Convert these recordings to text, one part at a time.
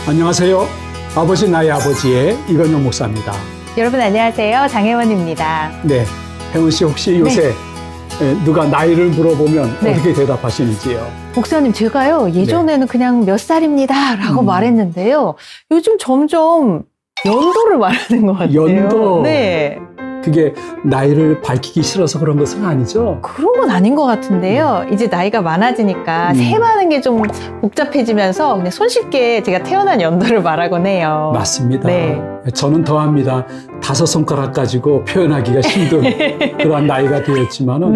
안녕하세요. 아버지 나의 아버지의 이건영 목사입니다. 여러분 안녕하세요. 장혜원입니다. 네, 혜원 씨 혹시 요새 누가 나이를 물어보면 어떻게 대답하시는지요? 목사님 제가요 예전에는 그냥 몇 살입니다 라고 말했는데요. 요즘 점점 연도를 말하는 것 같아요. 연도? 네. 그게 나이를 밝히기 싫어서 그런 것은 아니죠? 그런 건 아닌 것 같은데요. 이제 나이가 많아지니까 세마는 게 좀 복잡해지면서 그냥 손쉽게 제가 태어난 연도를 말하곤 해요. 맞습니다. 네. 저는 더합니다. 5손가락 가지고 표현하기가 힘든 그러한 나이가 되었지만은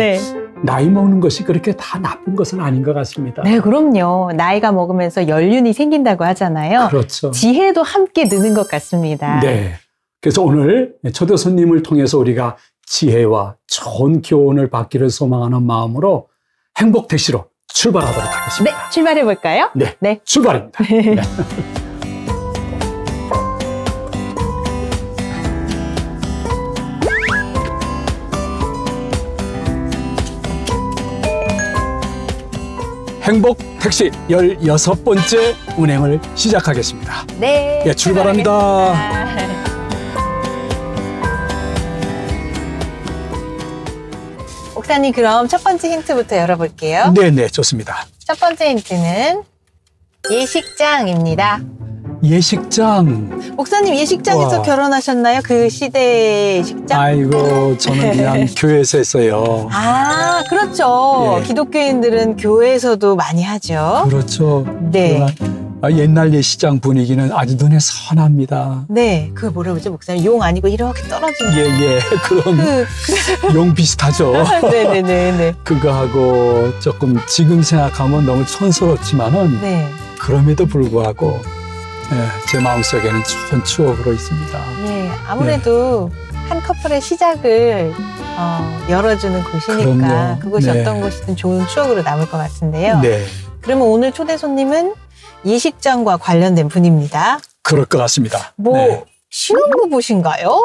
나이 먹는 것이 그렇게 다 나쁜 것은 아닌 것 같습니다. 네, 그럼요. 나이가 먹으면서 연륜이 생긴다고 하잖아요. 그렇죠. 지혜도 함께 느는 것 같습니다. 네. 그래서 오늘 초대 손님을 통해서 우리가 지혜와 좋은 교훈을 받기를 소망하는 마음으로 행복 택시로 출발하도록 하겠습니다. 네, 출발해 볼까요? 네, 출발입니다. 네. 행복 택시 16번째 운행을 시작하겠습니다. 네, 출발합니다. 목사님, 그럼 첫 번째 힌트부터 열어볼게요. 네, 좋습니다. 첫 번째 힌트는 예식장입니다. 예식장. 목사님, 예식장에서 결혼하셨나요? 그 시대의 예식장? 아이고, 저는 그냥 교회에서 했어요. 아, 그렇죠. 기독교인들은 교회에서도 많이 하죠. 그렇죠. 네. 옛날 예식장 분위기는 아주 눈에 선합니다. 네, 그거 뭐라 그러죠, 목사님? 용 아니고 이렇게 떨어지는. 그런 용 비슷하죠. 네네네. 그거하고 조금 지금 생각하면 너무 촌스럽지만은 그럼에도 불구하고 제 마음속에는 좋은 추억으로 있습니다. 아무래도 한 커플의 시작을 열어주는 곳이니까 그곳이 어떤 곳이든 좋은 추억으로 남을 것 같은데요. 그러면 오늘 초대 손님은 예식장과 관련된 분입니다. 그럴 것 같습니다. 신혼부부신가요?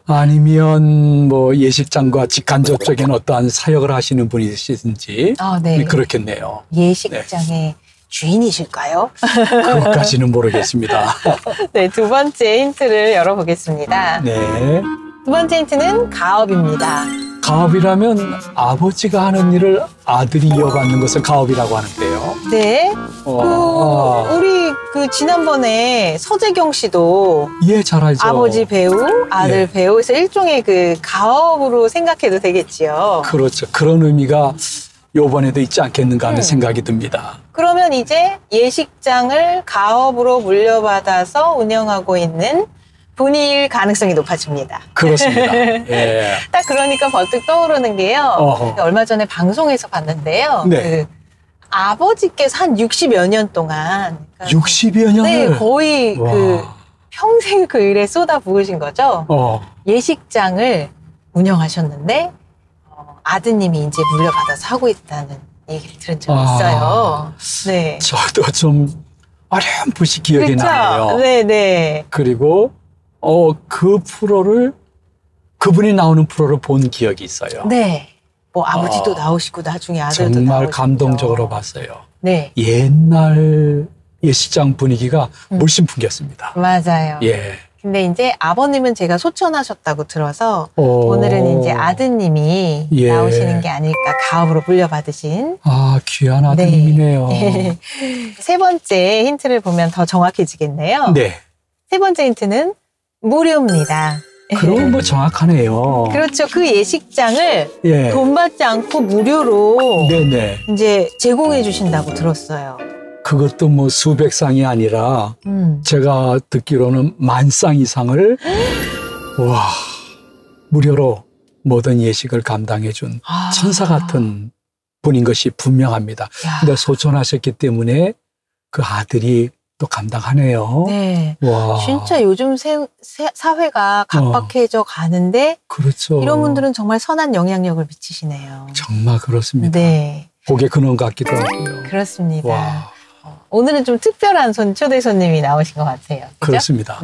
아니면 예식장과 직간접적인 어떠한 사역을 하시는 분이시든지 그렇겠네요. 예식장의 주인이실까요? 그것까지는 모르겠습니다. 네, 두 번째 힌트를 열어보겠습니다. 두 번째 힌트는 가업입니다. 가업이라면 아버지가 하는 일을 아들이 이어받는 것을 가업이라고 하는데요. 네. 우리 지난번에 서재경 씨도 잘 알죠. 아버지 배우, 아들 배우에서 일종의 가업으로 생각해도 되겠지요. 그렇죠. 그런 의미가 요번에도 있지 않겠는가 하는 생각이 듭니다. 그러면 이제 예식장을 가업으로 물려받아서 운영하고 있는 분일 가능성이 높아집니다. 그렇습니다. 딱 그러니까 번뜩 떠오르는 게요. 얼마 전에 방송에서 봤는데요. 아버지께서 한 60여 년 동안. 60여 년을? 네, 거의 평생 그 일에 쏟아부으신 거죠. 예식장을 운영하셨는데 아드님이 이제 물려받아서 하고 있다는 얘기를 들은 적이 있어요. 네. 저도 좀 어렴풋이 기억이 나네요. 네네. 그리고 그 프로를 그분이 나오는 프로를 본 기억이 있어요. 네. 아버지도 나오시고 나중에 아들도 정말 나오시고. 감동적으로 봤어요. 네. 옛날 예식장 분위기가 물씬 풍겼습니다. 맞아요. 근데 이제 아버님은 제가 소천하셨다고 들어서 오늘은 이제 아드님이 나오시는 게 아닐까, 가업으로 물려받으신. 귀한 아드님이네요. 세 번째 힌트를 보면 더 정확해지겠네요. 세 번째 힌트는 무료입니다. 그럼 정확하네요. 그렇죠. 그 예식장을 돈 받지 않고 무료로 이제 제공해 주신다고 들었어요. 그것도 수백 쌍이 아니라 제가 듣기로는 10,000쌍 이상을 무료로 모든 예식을 감당해준 천사 같은 분인 것이 분명합니다. 근데 소천하셨기 때문에 그 아들이 또 감당하네요. 네. 진짜 요즘 사회가 각박해져 가는데 이런 분들은 정말 선한 영향력을 미치시네요. 정말 그렇습니다. 복의 근원 같기도 하고요. 그렇습니다. 오늘은 좀 특별한 초대 손님이 나오신 것 같아요. 그죠? 그렇습니다.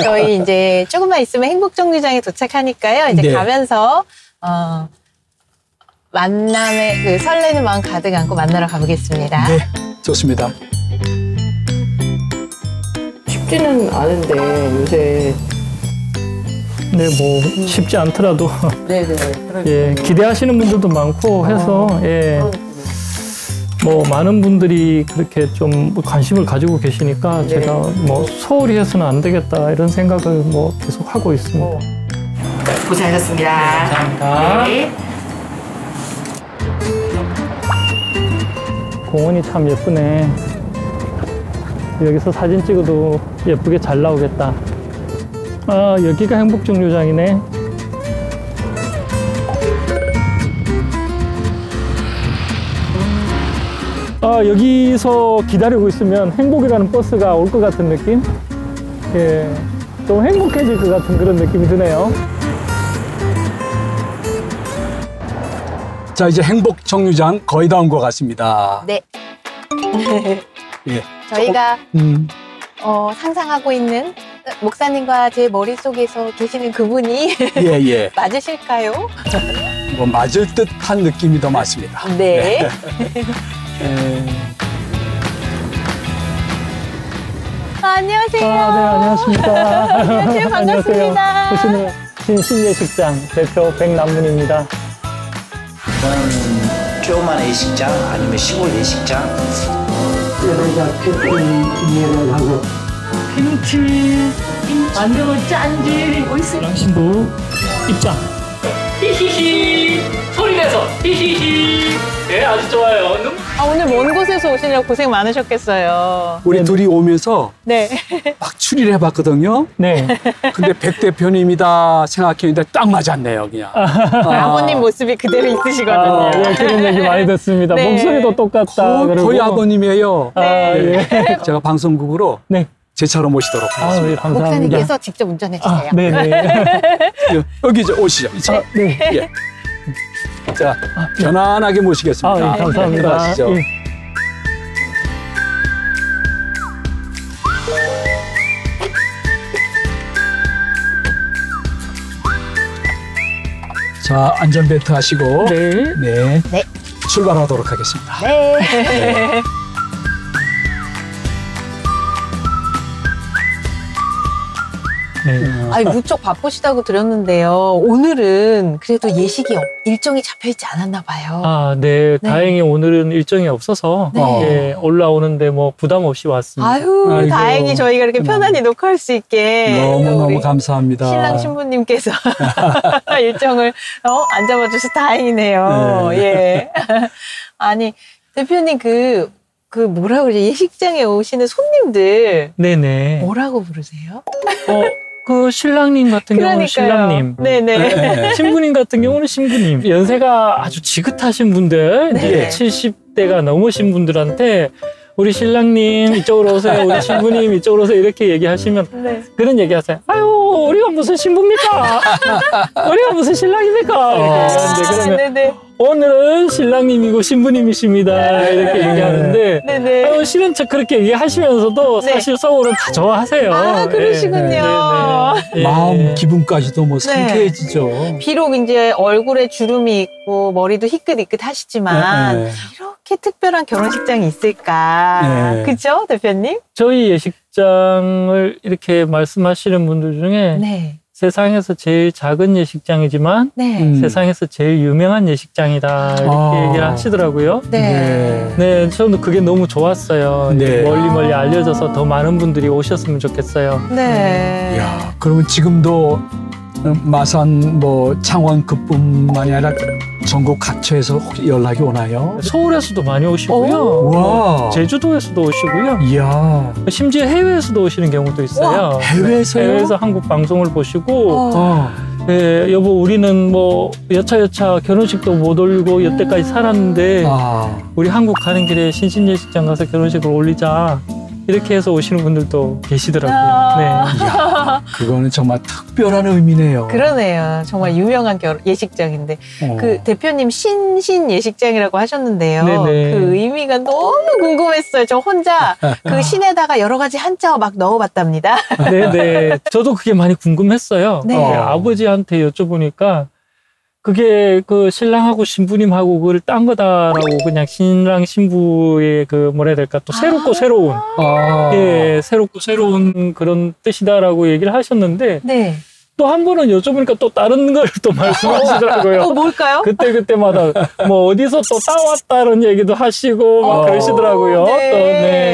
저희 이제 조금만 있으면 행복정류장에 도착하니까요. 이제 가면서 만남의 설레는 마음 가득 안고 만나러 가보겠습니다. 좋습니다. 쉽지는 않은데 요새. 네, 뭐 쉽지 않더라도 네네. 예, 기대하시는 분들도 많고 해서 예, 뭐 많은 분들이 그렇게 좀 관심을 가지고 계시니까 제가 뭐 소홀히 해서는 안 되겠다 이런 생각을 뭐 계속 하고 있습니다. 고생하셨습니다. 감사합니다. 네. 공원이 참 예쁘네. 여기서 사진 찍어도 예쁘게 잘 나오겠다. 아, 여기가 행복정류장이네. 아, 여기서 기다리고 있으면 행복이라는 버스가 올 것 같은 느낌? 예, 좀 행복해질 것 같은 그런 느낌이 드네요. 자, 이제 행복정류장 거의 다 온 것 같습니다. 네. 예. 저희가 상상하고 있는 목사님과 제 머릿속에서 계시는 그분이 예, 예. 맞으실까요? 뭐 맞을 듯한 느낌이 더 많습니다. 네. 안녕하세요. 아, 네, 안녕하십니까. 안녕하세요. 반갑습니다. 보시는 신신예식장 대표 백남문입니다. 저는 조그만 예식장 아니면 시골 예식장. 여기가 이해를 하고 김치 완전 짠지 어딨어? 신부 입장. 히히히 소리 내서 히히히. 네, 아주 좋아요. 오늘 먼 곳에서 오시느라 고생 많으셨겠어요. 우리 둘이 오면서 네. 막 추리를 해봤거든요. 네. 근데 백 대표님이다 생각했는데 딱 맞았네요, 그냥. 아버님 모습이 그대로 있으시거든요. 네, 그런 얘기 많이 듣습니다. 네. 목소리도 똑같다. 그러고. 거의 아버님이에요. 예. 제가 방송국으로 네. 제 차로 모시도록 아, 네, 하겠습니다. 감사합니다. 목사님께서 직접 운전해 주세요. 네네. 여기 이제 오시죠. 이 차. 네. 예. 자, 편안하게 모시겠습니다. 아, 네, 감사합니다. 들어가시죠. 예. 자, 안전벨트 하시고 네. 네. 네. 출발하도록 하겠습니다. 네. 네. 아니, 무척 바쁘시다고 들었는데요. 오늘은 그래도 예식이 일정이 잡혀있지 않았나 봐요. 아, 네. 네. 다행히 오늘은 일정이 없어서 네. 예, 올라오는데 뭐 부담 없이 왔습니다. 아유, 아이고. 다행히 저희가 이렇게 편안히 녹화할 수 있게. 또 너무너무 우리 감사합니다. 신랑 신부님께서 일정을 안 잡아주셔서 다행이네요. 네. 예. 아니, 대표님 뭐라고 그러지? 예식장에 오시는 손님들 네네. 뭐라고 부르세요? 그 신랑님 같은 경우는 신랑님. 네네. 신부님 같은 경우는 신부님. 연세가 아주 지긋하신 분들, 네. 이제 70대가 넘으신 분들한테 우리 신랑님 이쪽으로 오세요. 우리 신부님 이쪽으로 오세요. 이렇게 얘기하시면 네. 그런 얘기 하세요. 아유, 우리가 무슨 신부입니까? 우리가 무슨 신랑입니까? 이렇게 얘기하는데 그러면 네네. 오늘은 신랑님이고 신부님이십니다. 이렇게 얘기하는데 네네. 아유, 싫은 척 그렇게 얘기하시면서도 네. 사실 속으로는 다 좋아하세요. 아, 그러시군요. 네, 네, 네. 마음 기분까지도 뭐 상쾌해지죠. 비록 이제 얼굴에 주름이 있고 머리도 희끗희끗 하시지만 네. 이렇게 특별한 결혼식장이 있을까? 네. 그죠, 대표님? 저희 예식장을 이렇게 말씀하시는 분들 중에 네. 세상에서 제일 작은 예식장이지만 네. 세상에서 제일 유명한 예식장이다 이렇게 얘기를 하시더라고요. 네. 네, 저는 그게 너무 좋았어요. 네. 멀리 알려져서 더 많은 분들이 오셨으면 좋겠어요. 네. 이야, 그러면 지금도 마산 뭐 창원급뿐만이 아니라 전국 각처에서 혹시 연락이 오나요? 서울에서도 많이 오시고요. 와. 제주도에서도 오시고요. 이야. 심지어 해외에서도 오시는 경우도 있어요. 해외에서요? 해외에서 한국 방송을 보시고 어. 예, 여보 우리는 뭐 여차여차 결혼식도 못 올리고 여태까지 살았는데 우리 한국 가는 길에 신신예식장 가서 결혼식을 올리자 이렇게 해서 오시는 분들도 계시더라고요. 이야, 그거는 정말 특별한 의미네요. 그러네요. 정말 유명한 예식장인데 어. 그 대표님 신신 예식장이라고 하셨는데요. 네네. 그 의미가 너무 궁금했어요. 저 혼자 그 신에다가 여러 가지 한자어 막 넣어봤답니다. 네네. 저도 그게 많이 궁금했어요. 네. 아버지한테 여쭤보니까 그게 그 신랑하고 신부님하고 그걸 딴 거다라고 그냥 신랑 신부의 그 뭐라 해야 될까 또 새롭고 새로운 예 새롭고 새로운 그런 뜻이다라고 얘기를 하셨는데 네. 또 한 번은 여쭤보니까 또 다른 걸 또 말씀하시더라고요. 뭘까요? 그때마다 뭐 어디서 또 따왔다는 얘기도 하시고 막 그러시더라고요. 네.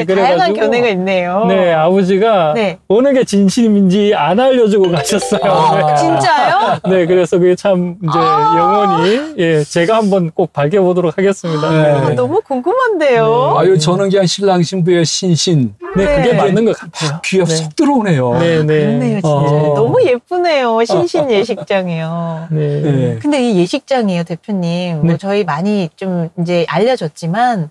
또, 네, 다양한 견해가 있네요. 네, 아버지가 네. 어느 게 진심인지 안 알려주고 가셨어요. 진짜요? 네, 그래서 그게 참 이제 영원히 예, 제가 한번 꼭 밝혀보도록 하겠습니다. 네. 네. 너무 궁금한데요. 아유, 저는 그냥 신랑 신부의 신신. 네, 그게 네. 맞는 것 같아요. 귀에 네. 쏙 들어오네요. 네, 네. 그렇네요, 진짜. 너무 예쁘네요. 신신 예식장이요. 네. 네. 근데 이 예식장이에요, 대표님. 네. 뭐 저희 많이 좀 이제 알려졌지만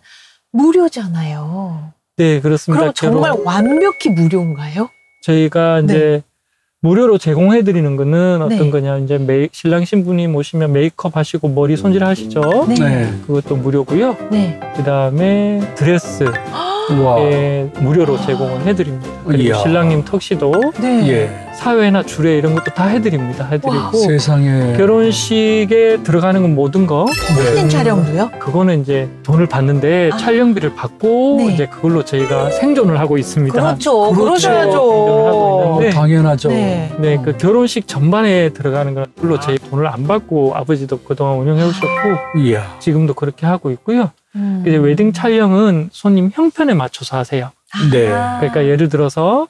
무료잖아요. 네, 그렇습니다. 그럼 정말 완벽히 무료인가요? 저희가 이제 무료로 제공해 드리는 거는 어떤 네. 거냐 이제 신랑 신부님 오시면 메이크업 하시고 머리 손질 하시죠. 네. 네. 그것도 무료고요. 네. 그다음에 드레스 와. 예, 무료로 제공을 해 드립니다. 그리고 이야. 신랑님 턱시도 네. 예. 사회나 주례 이런 것도 다 해 드립니다. 해 와. 드리고 세상에. 결혼식에 들어가는 건 모든 거 사진 촬영도요? 그거는 이제 돈을 받는데 촬영비를 받고 네. 이제 그걸로 저희가 생존을 하고 있습니다. 그렇죠. 그렇죠. 생존을 하고 그러셔야죠. 있는데 당연하죠. 네. 네, 그 결혼식 전반에 들어가는 건 물론 저희 돈을 안 받고 아버지도 그동안 운영해 오셨고 이야. 지금도 그렇게 하고 있고요. 이제 웨딩 촬영은 손님 형편에 맞춰서 하세요. 네. 그러니까 예를 들어서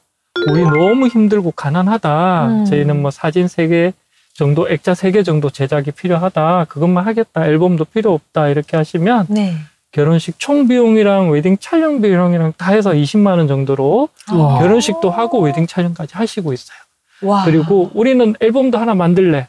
우리 너무 힘들고 가난하다. 저희는 뭐 사진 3개 정도, 액자 3개 정도 제작이 필요하다. 그것만 하겠다. 앨범도 필요 없다. 이렇게 하시면 네. 결혼식 총 비용이랑 웨딩 촬영 비용이랑 다 해서 20만 원 정도로 와. 결혼식도 하고 웨딩 촬영까지 하시고 있어요. 와. 그리고 우리는 앨범도 하나 만들래.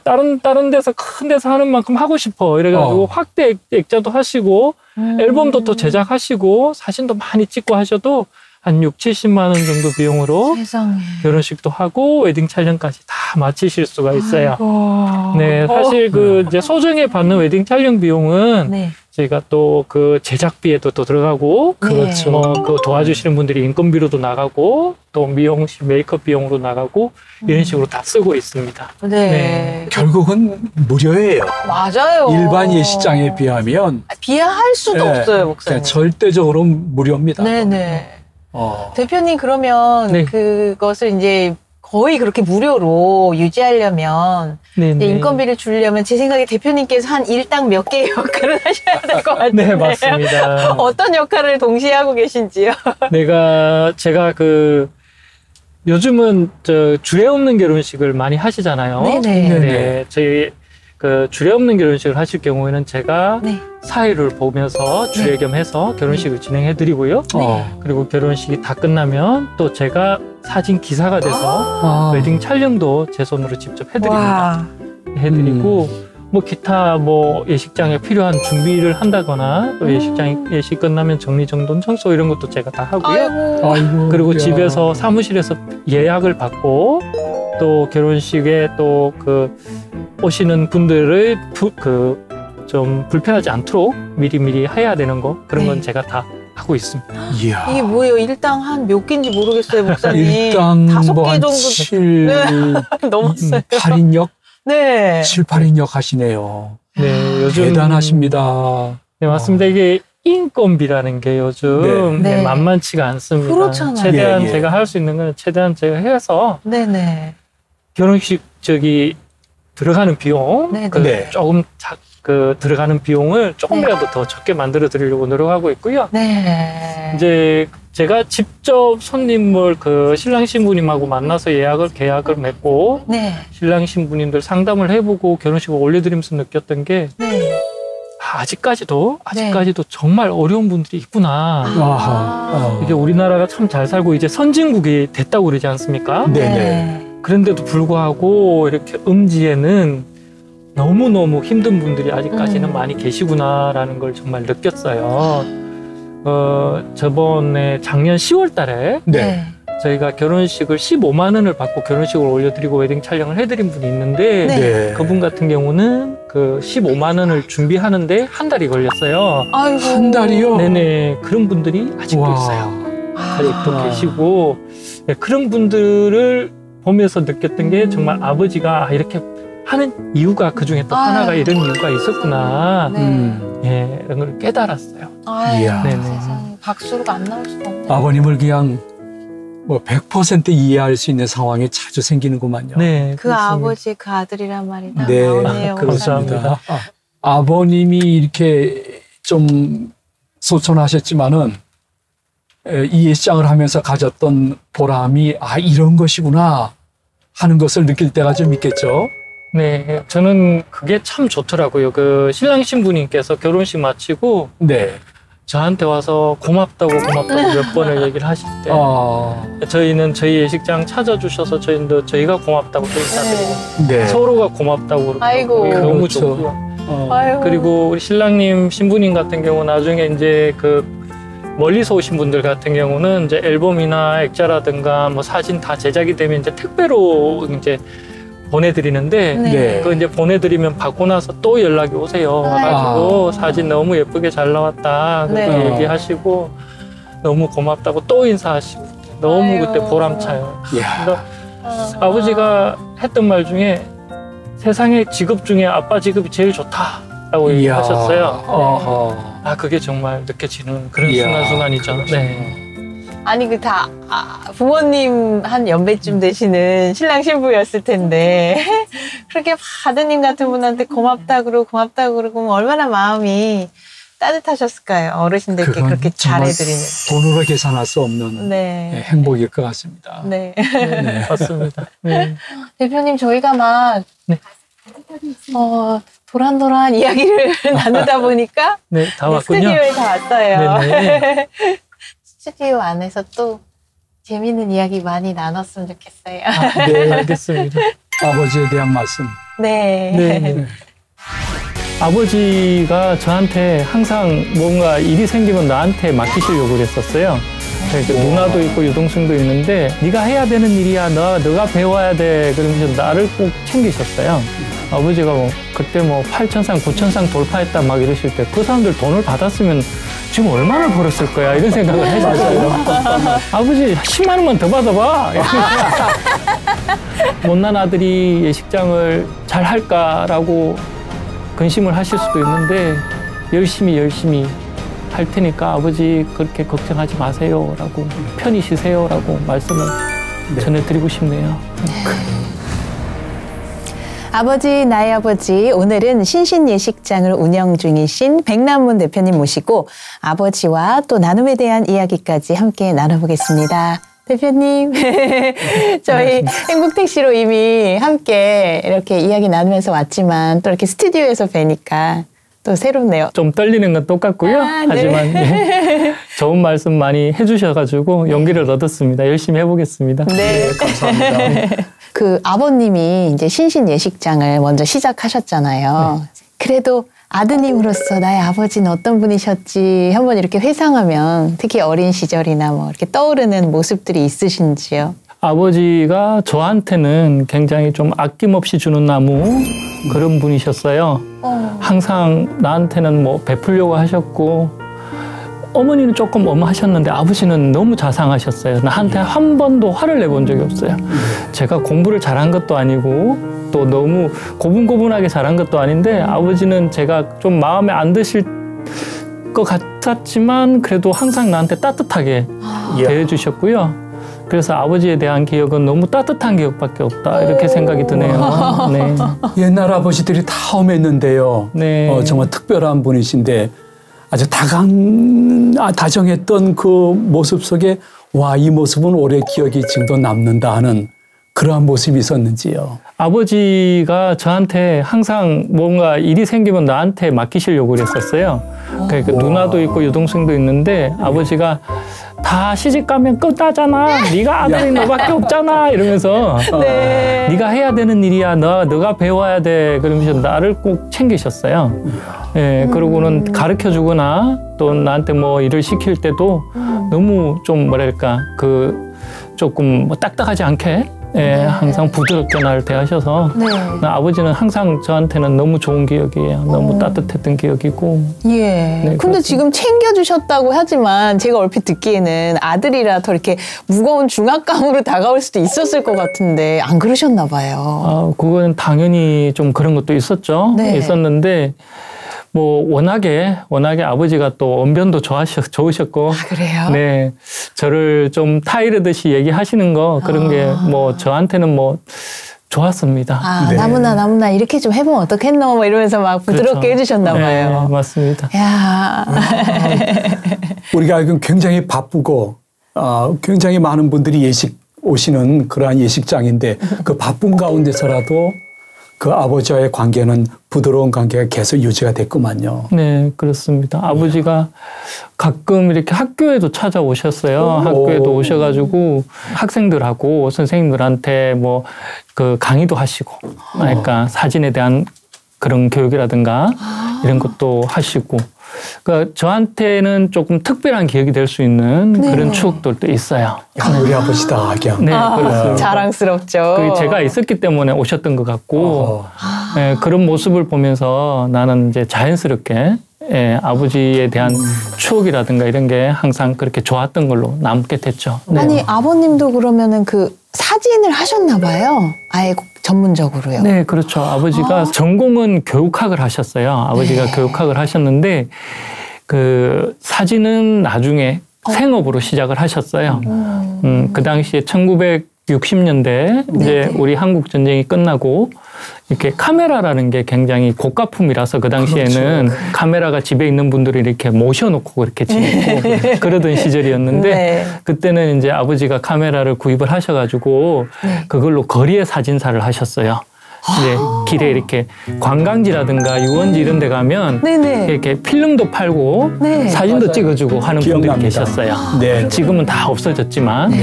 다른 데서 큰 데서 하는 만큼 하고 싶어. 이래가지고 확대 액자도 하시고 앨범도 또 제작하시고 사진도 많이 찍고 하셔도 한 6, 70만 원 정도 비용으로 세상에. 결혼식도 하고 웨딩 촬영까지 다 마치실 수가 있어요. 아이고. 네, 사실 그 이제 소정에 받는 웨딩 촬영 비용은 네. 저희가 또 그 제작비에도 또 들어가고 그렇죠. 그 도와주시는 분들이 인건비로도 나가고 또 미용실 메이크업 비용으로 나가고 이런 식으로 다 쓰고 있습니다. 네. 네. 결국은 무료예요. 맞아요. 일반 예식장에 비하면 비하할 수도 네, 없어요, 목사님. 그냥 절대적으로 무료입니다. 네네. 어. 대표님 그러면 네. 그것을 이제 거의 그렇게 무료로 유지하려면 네, 이제 네. 인건비를 주려면 제 생각에 대표님께서 한 일당 몇 개의 역할을 하셔야 될 것 같은데. 네, 맞습니다. 어떤 역할을 동시에 하고 계신지요? 제가 그 요즘은 저 주례 없는 결혼식을 많이 하시잖아요. 네네. 네, 저희 그 주례 없는 결혼식을 하실 경우에는 제가 네. 사회를 보면서 주례 겸해서 결혼식을 진행해 드리고요. 그리고 결혼식이 다 끝나면 또 제가 사진 기사가 돼서 웨딩 촬영도 제 손으로 직접 해드립니다. 해드리고 뭐 기타 뭐 예식장에 필요한 준비를 한다거나 또 예식 끝나면 정리정돈 청소 이런 것도 제가 다 하고요. 아이고, 그리고 야. 집에서 사무실에서 예약을 받고 또 결혼식에 또 그 오시는 분들을 좀 불편하지 않도록 미리미리 해야 되는 거 그런 건 네. 제가 다 하고 있습니다. 이야. 이게 뭐예요? 일당 한 몇 개인지 모르겠어요, 목사님. 일당 5개 뭐한 정도 7, 넘었어요. 8인역? 네. 7, 8인역 하시네요. 네, 요즘 대단하십니다. 네, 맞습니다. 이게 인건비라는 게 요즘 네. 만만치가 않습니다. 그렇잖아요. 최대한 예, 예. 제가 할 수 있는 건 최대한 제가 해서 네네. 결혼식 들어가는 비용 네, 네. 조금 들어가는 비용을 조금이라도 더 적게 만들어 드리려고 노력하고 있고요. 네. 이제 제가 직접 손님을 신랑 신부님하고 만나서 계약을 맺고 네. 신랑 신부님들 상담을 해보고 결혼식을 올려드리면서 느꼈던 게 네. 아직까지도 정말 어려운 분들이 있구나. 아하. 이게 우리나라가 참 잘 살고 이제 선진국이 됐다고 그러지 않습니까? 네네. 그런데도 불구하고 이렇게 음지에는 너무너무 힘든 분들이 아직까지는 많이 계시구나라는 걸 정말 느꼈어요. 저번에 작년 10월 달에 네. 저희가 결혼식을 15만 원을 받고 결혼식을 올려드리고 웨딩 촬영을 해드린 분이 있는데 네. 그분 같은 경우는 그 15만 원을 준비하는데 한 달이 걸렸어요. 아이고. 한 달이요? 네네. 그런 분들이 아직도 와. 있어요. 아직도 계시고 네, 그런 분들을 보면서 느꼈던 게 정말 아버지가 이렇게 하는 이유가 그중에 또 하나가 이런 이유가 있었구나. 네. 예, 이런 걸 깨달았어요. 아유, 이야. 세상에. 박수로가 안 나올 수가 없네. 아버님을 그냥 뭐 100% 이해할 수 있는 상황이 자주 생기는구만요. 네, 그 아버지, 그 아들이란 말이 다 네, 나오네요. 감사합니다. 아버님이 이렇게 좀 소천하셨지만은 이 예식장을 하면서 가졌던 보람이 이런 것이구나 하는 것을 느낄 때가 좀 있겠죠. 네, 저는 그게 참 좋더라고요. 그 신랑 신부님께서 결혼식 마치고 네. 저한테 와서 고맙다고 몇 번을 얘기를 하실 때 저희는 저희 예식장 찾아주셔서 저희가 고맙다고 또 인사드리고 네. 서로가 고맙다고 그러고 아이고. 너무 그렇죠. 좋고요. 아유. 그리고 우리 신랑님, 신부님 같은 경우 나중에 이제 그 멀리서 오신 분들 같은 경우는 이제 앨범이나 액자라든가 뭐 사진 다 제작이 되면 이제 택배로 이제 보내드리는데 네. 그거 이제 보내드리면 받고 나서 또 연락이 오세요. 와가지고 사진 너무 예쁘게 잘 나왔다 그렇게 네. 얘기하시고 너무 고맙다고 또 인사하시고 너무 아유. 그때 보람차요. 이야. 그래서 아버지가 했던 말 중에 세상의 직업 중에 아빠 직업이 제일 좋다라고 이야. 얘기하셨어요. 그게 정말 느껴지는 그런 이야. 순간순간이죠. 네. 아니 그 다 부모님 한 연배쯤 되시는 신랑 신부였을 텐데 그렇게 아드님 같은 분한테 고맙다 그러고 얼마나 마음이 따뜻하셨을까요? 어르신들께 그렇게 잘해드리는. 돈으로 계산할 수 없는 네. 행복일 것 같습니다. 네. 네. 맞습니다. 네. 대표님 저희가 막 네. 도란도란 이야기를 나누다 보니까 네, 다 왔군요. 스튜디오에 다 왔어요. 네네. 스튜디오 안에서 또 재미있는 이야기 많이 나눴으면 좋겠어요. 네, 알겠습니다. 아버지에 대한 말씀. 네. 네. 아버지가 저한테 항상 뭔가 일이 생기면 나한테 맡기시려고 그랬었어요. 그러니까 누나도 있고 유동생도 있는데 네가 해야 되는 일이야. 너가 배워야 돼. 그러면서 나를 꼭 챙기셨어요. 아버지가 그때 8천상, 9천상 돌파했다 막 이러실 때 그 사람들 돈을 받았으면 지금 얼마나 벌었을 거야 이런 생각을 했었어요. 아버지 10만 원만 더 받아봐. 못난 아들이 예식장을 잘 할까라고 근심을 하실 수도 있는데 열심히 할 테니까 아버지 그렇게 걱정하지 마세요라고 편히 쉬세요라고 말씀을 전해드리고 싶네요. 아버지 나의 아버지 오늘은 신신예식장을 운영 중이신 백남문 대표님 모시고 아버지와 또 나눔에 대한 이야기까지 함께 나눠보겠습니다. 대표님 저희 행복택시로 이미 함께 이렇게 이야기 나누면서 왔지만 또 이렇게 스튜디오에서 뵈니까 또 새롭네요. 좀 떨리는 건 똑같고요. 하지만 네, 좋은 말씀 많이 해주셔가지고 용기를 얻었습니다. 열심히 해보겠습니다. 네, 감사합니다. 그 아버님이 이제 신신예식장을 먼저 시작하셨잖아요. 그래도 아드님으로서 나의 아버지는 어떤 분이셨지 한번 이렇게 회상하면 특히 어린 시절이나 이렇게 떠오르는 모습들이 있으신지요? 아버지가 저한테는 굉장히 좀 아낌없이 주는 나무 그런 분이셨어요. 항상 나한테는 베풀려고 하셨고 어머니는 조금 엄하셨는데 아버지는 너무 자상하셨어요. 나한테 한 번도 화를 내본 적이 없어요. 제가 공부를 잘한 것도 아니고 또 너무 고분고분하게 잘한 것도 아닌데 아버지는 제가 좀 마음에 안 드실 것 같았지만 그래도 항상 나한테 따뜻하게 대해주셨고요. 그래서 아버지에 대한 기억은 너무 따뜻한 기억밖에 없다 이렇게 생각이 드네요. 네. 옛날 아버지들이 다 험했는데요. 네. 정말 특별한 분이신데 아주 다정했던 그 모습 속에 이 모습은 오래 기억이 지금도 남는다 하는 그러한 모습이 있었는지요. 아버지가 저한테 항상 뭔가 일이 생기면 나한테 맡기시려고 그랬었어요. 그러니까 누나도 있고 유동생도 있는데 아버지가 다 시집 가면 끝나잖아. 네가 아들이 너밖에 없잖아. 이러면서 네가 해야 되는 일이야. 너가 배워야 돼. 그러면서 나를 꼭 챙기셨어요. 예, 그러고는 가르쳐주거나 또 나한테 일을 시킬 때도 너무 좀 조금 딱딱하지 않게 예, 항상 부드럽게 날 대하셔서 네. 아버지는 항상 저한테는 너무 좋은 기억이에요. 너무 따뜻했던 기억이고. 예. 네, 근데 그렇습니다. 지금 챙겨주셨다고 하지만 제가 얼핏 듣기에는 아들이라 더 이렇게 무거운 중압감으로 다가올 수도 있었을 것 같은데 안 그러셨나 봐요. 아, 그건 당연히 좀 그런 것도 있었죠. 네. 있었는데 뭐 워낙에 아버지가 또 언변도 좋으셨고. 아, 그래요? 네. 저를 좀 타이르듯이 얘기하시는 거 그런 게 뭐 저한테는 뭐 좋았습니다. 아, 네. 나무나 이렇게 좀 해보면 어떻겠노? 뭐 이러면서 막 부드럽게 그렇죠. 해주셨나 봐요. 네, 맞습니다. 야. 우리가 알기로는 굉장히 바쁘고 굉장히 많은 분들이 예식 오시는 그러한 예식장인데 그 바쁜 가운데서라도 그 아버지와의 관계는 부드러운 관계가 계속 유지가 됐구만요. 네, 그렇습니다. 아버지가 가끔 이렇게 학교에도 찾아오셨어요. 학교에도 오셔가지고 학생들하고 선생님들한테 뭐 그 강의도 하시고, 그러니까 사진에 대한 그런 교육이라든가 이런 것도 하시고, 그러니까 저한테는 조금 특별한 기억이 될 수 있는 그런 추억들도 있어요. 야, 우리 아버지다, 그냥. 네, 그렇습니다. 자랑스럽죠. 그게 제가 있었기 때문에 오셨던 것 같고, 예, 그런 모습을 보면서 나는 이제 자연스럽게 예, 아버지에 대한 추억이라든가 이런 게 항상 그렇게 좋았던 걸로 남게 됐죠. 네. 아니, 아버님도 그러면은 그 사진을 하셨나 봐요. 아예 전문적으로요. 네, 그렇죠. 아버지가 전공은 교육학을 하셨어요. 아버지가 교육학을 하셨는데 그 사진은 나중에 생업으로 시작을 하셨어요. 그 당시에 1960년대 이제 우리 한국 전쟁이 끝나고 이렇게 카메라라는 게 굉장히 고가품이라서 그 당시에는 그렇죠. 카메라가 집에 있는 분들을 이렇게 모셔놓고 그렇게 지내고 그러던 시절이었는데 네. 그때는 이제 아버지가 카메라를 구입을 하셔가지고 그걸로 거리에 사진사를 하셨어요. 이제 길에 이렇게 관광지라든가 유원지 이런 데 가면 네네. 이렇게 필름도 팔고 네. 사진도 맞아요. 찍어주고 하는 기억납니다. 분들이 계셨어요. 네. 지금은 다 없어졌지만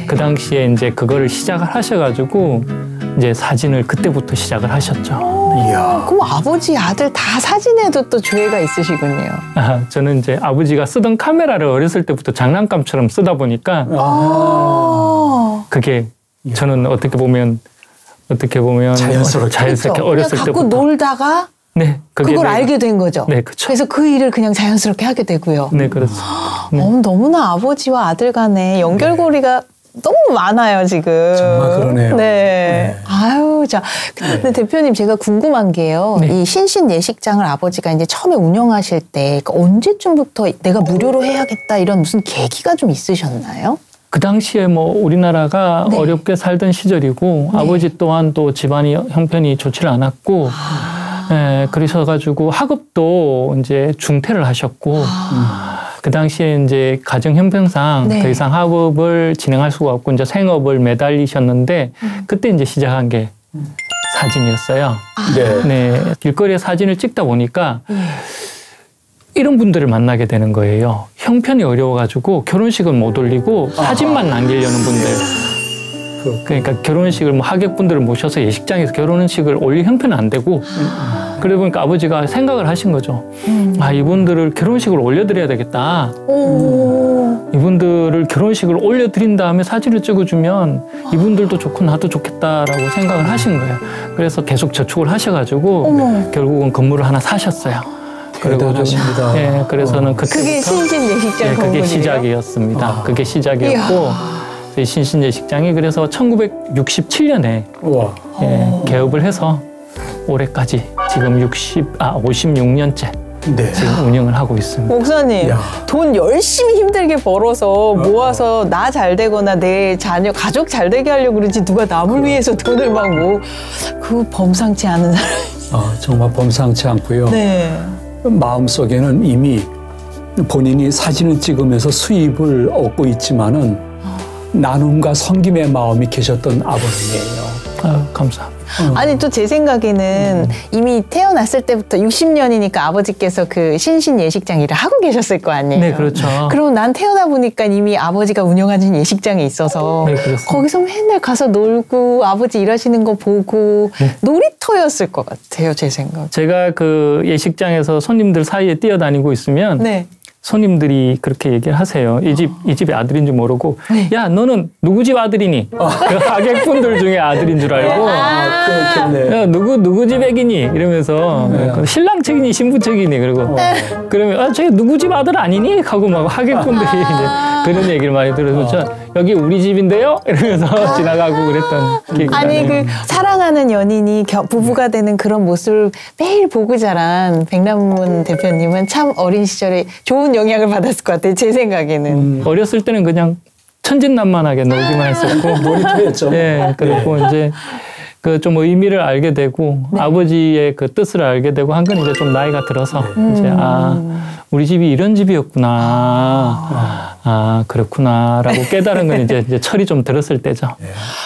그 당시에 이제 그거를 시작을 하셔가지고 이제 사진을 그때부터 시작을 하셨죠. 이야. 그럼 아버지, 아들 다 사진에도 또 조예가 있으시군요. 저는 이제 아버지가 쓰던 카메라를 어렸을 때부터 장난감처럼 쓰다 보니까 그게 저는 어떻게 보면 자연스럽게 그렇죠. 어렸을 그냥 때부터 갖고 놀다가 네, 그걸 알게 된 거죠. 네, 그렇죠. 그래서 그 일을 그냥 자연스럽게 하게 되고요. 네, 그렇습니다. 너무나 아버지와 아들 간에 연결고리가 너무 많아요, 지금. 정말 그러네요. 네. 아유, 자. 근데 대표님, 제가 궁금한 게요. 네. 이 신신 예식장을 아버지가 이제 처음에 운영하실 때 그러니까 언제쯤부터 내가 무료로 해야겠다 이런 무슨 계기가 좀 있으셨나요? 그 당시에 뭐 우리나라가 네. 어렵게 살던 시절이고 아버지 또한 또 집안이 형편이 좋지를 않았고 예, 그러셔가지고 학업도 이제 중퇴를 하셨고 그 당시에 이제 가정 형편상 네. 더 이상 학업을 진행할 수가 없고 이제 생업을 매달리셨는데 그때 이제 시작한 게 사진이었어요. 네. 네, 길거리에 사진을 찍다 보니까 이런 분들을 만나게 되는 거예요. 형편이 어려워가지고 결혼식을 못 올리고 사진만 남기려는 분들. 그러니까 결혼식을 뭐 하객분들을 모셔서 예식장에서 결혼식을 올릴 형편은 안 되고 그러다 보니까 아버지가 생각을 하신 거죠. 아, 이분들을 결혼식을 올려드려야 되겠다. 이분들을 결혼식을 올려드린 다음에 사진을 찍어주면 이분들도 좋고 나도 좋겠다라고 생각을 하신 거예요. 그래서 계속 저축을 하셔가지고 결국은 건물을 하나 사셨어요. 대단하십니다. 네, 그래서는 그때부터 그게 신신 예식장 네, 건물이에요? 그게 시작이었습니다. 그게 시작이었고 신신 예식장이 그래서 1967년에 개업을 해서 올해까지 지금 56년째 네. 지금 운영을 하고 있습니다. 목사님, 돈 열심히 힘들게 벌어서 모아서 나 잘 되거나 내 자녀, 가족 잘 되게 하려고 그러지 누가 남을 위해서 돈을 막 그 범상치 않은 사람이. 정말 범상치 않고요. 네. 마음속에는 이미 본인이 사진을 찍으면서 수입을 얻고 있지만은 나눔과 섬김의 마음이 계셨던 아버님이에요. 감사합니다. 아니 또 제 생각에는 이미 태어났을 때부터 60년이니까 아버지께서 그 신신 예식장 일을 하고 계셨을 거 아니에요. 네, 그렇죠. 그럼 난 태어나 보니까 이미 아버지가 운영하는 예식장에 있어서 네, 그렇습니다. 거기서 맨날 가서 놀고 아버지 일하시는 거 보고 놀이터였을 것 같아요, 제 생각. 제가 그 예식장에서 손님들 사이에 뛰어다니고 있으면 네. 손님들이 그렇게 얘기를 하세요. 이 집의 아들인 줄 모르고, 야, 너는 누구 집 아들이니? 그 하객분들 중에 아들인 줄 알고, 그렇겠네. 야, 누구 집 애기니? 이러면서, 신랑 측이니, 신부 측이니? 그리고, 그러면, 아, 저 누구 집 아들 아니니? 하고 막 하객분들이 이제 그런 얘기를 많이 들어서, 여기 우리 집인데요? 이러면서 지나가고 그랬던 기억이 아니, 나네요. 그 사랑하는 연인이 부부가 되는 그런 모습을 매일 보고 자란 백남문 대표님은 참 어린 시절에 좋은 영향을 받았을 것 같아요. 제 생각에는. 어렸을 때는 그냥 천진난만하게 놀기만 했었고. 놀이터였죠. 네, 그리고 이제 그 좀 의미를 알게 되고 아버지의 그 뜻을 알게 되고 한 건 이제 좀 나이가 들어서 이제 우리 집이 이런 집이었구나. 그렇구나라고 깨달은 건 이제 철이 좀 들었을 때죠.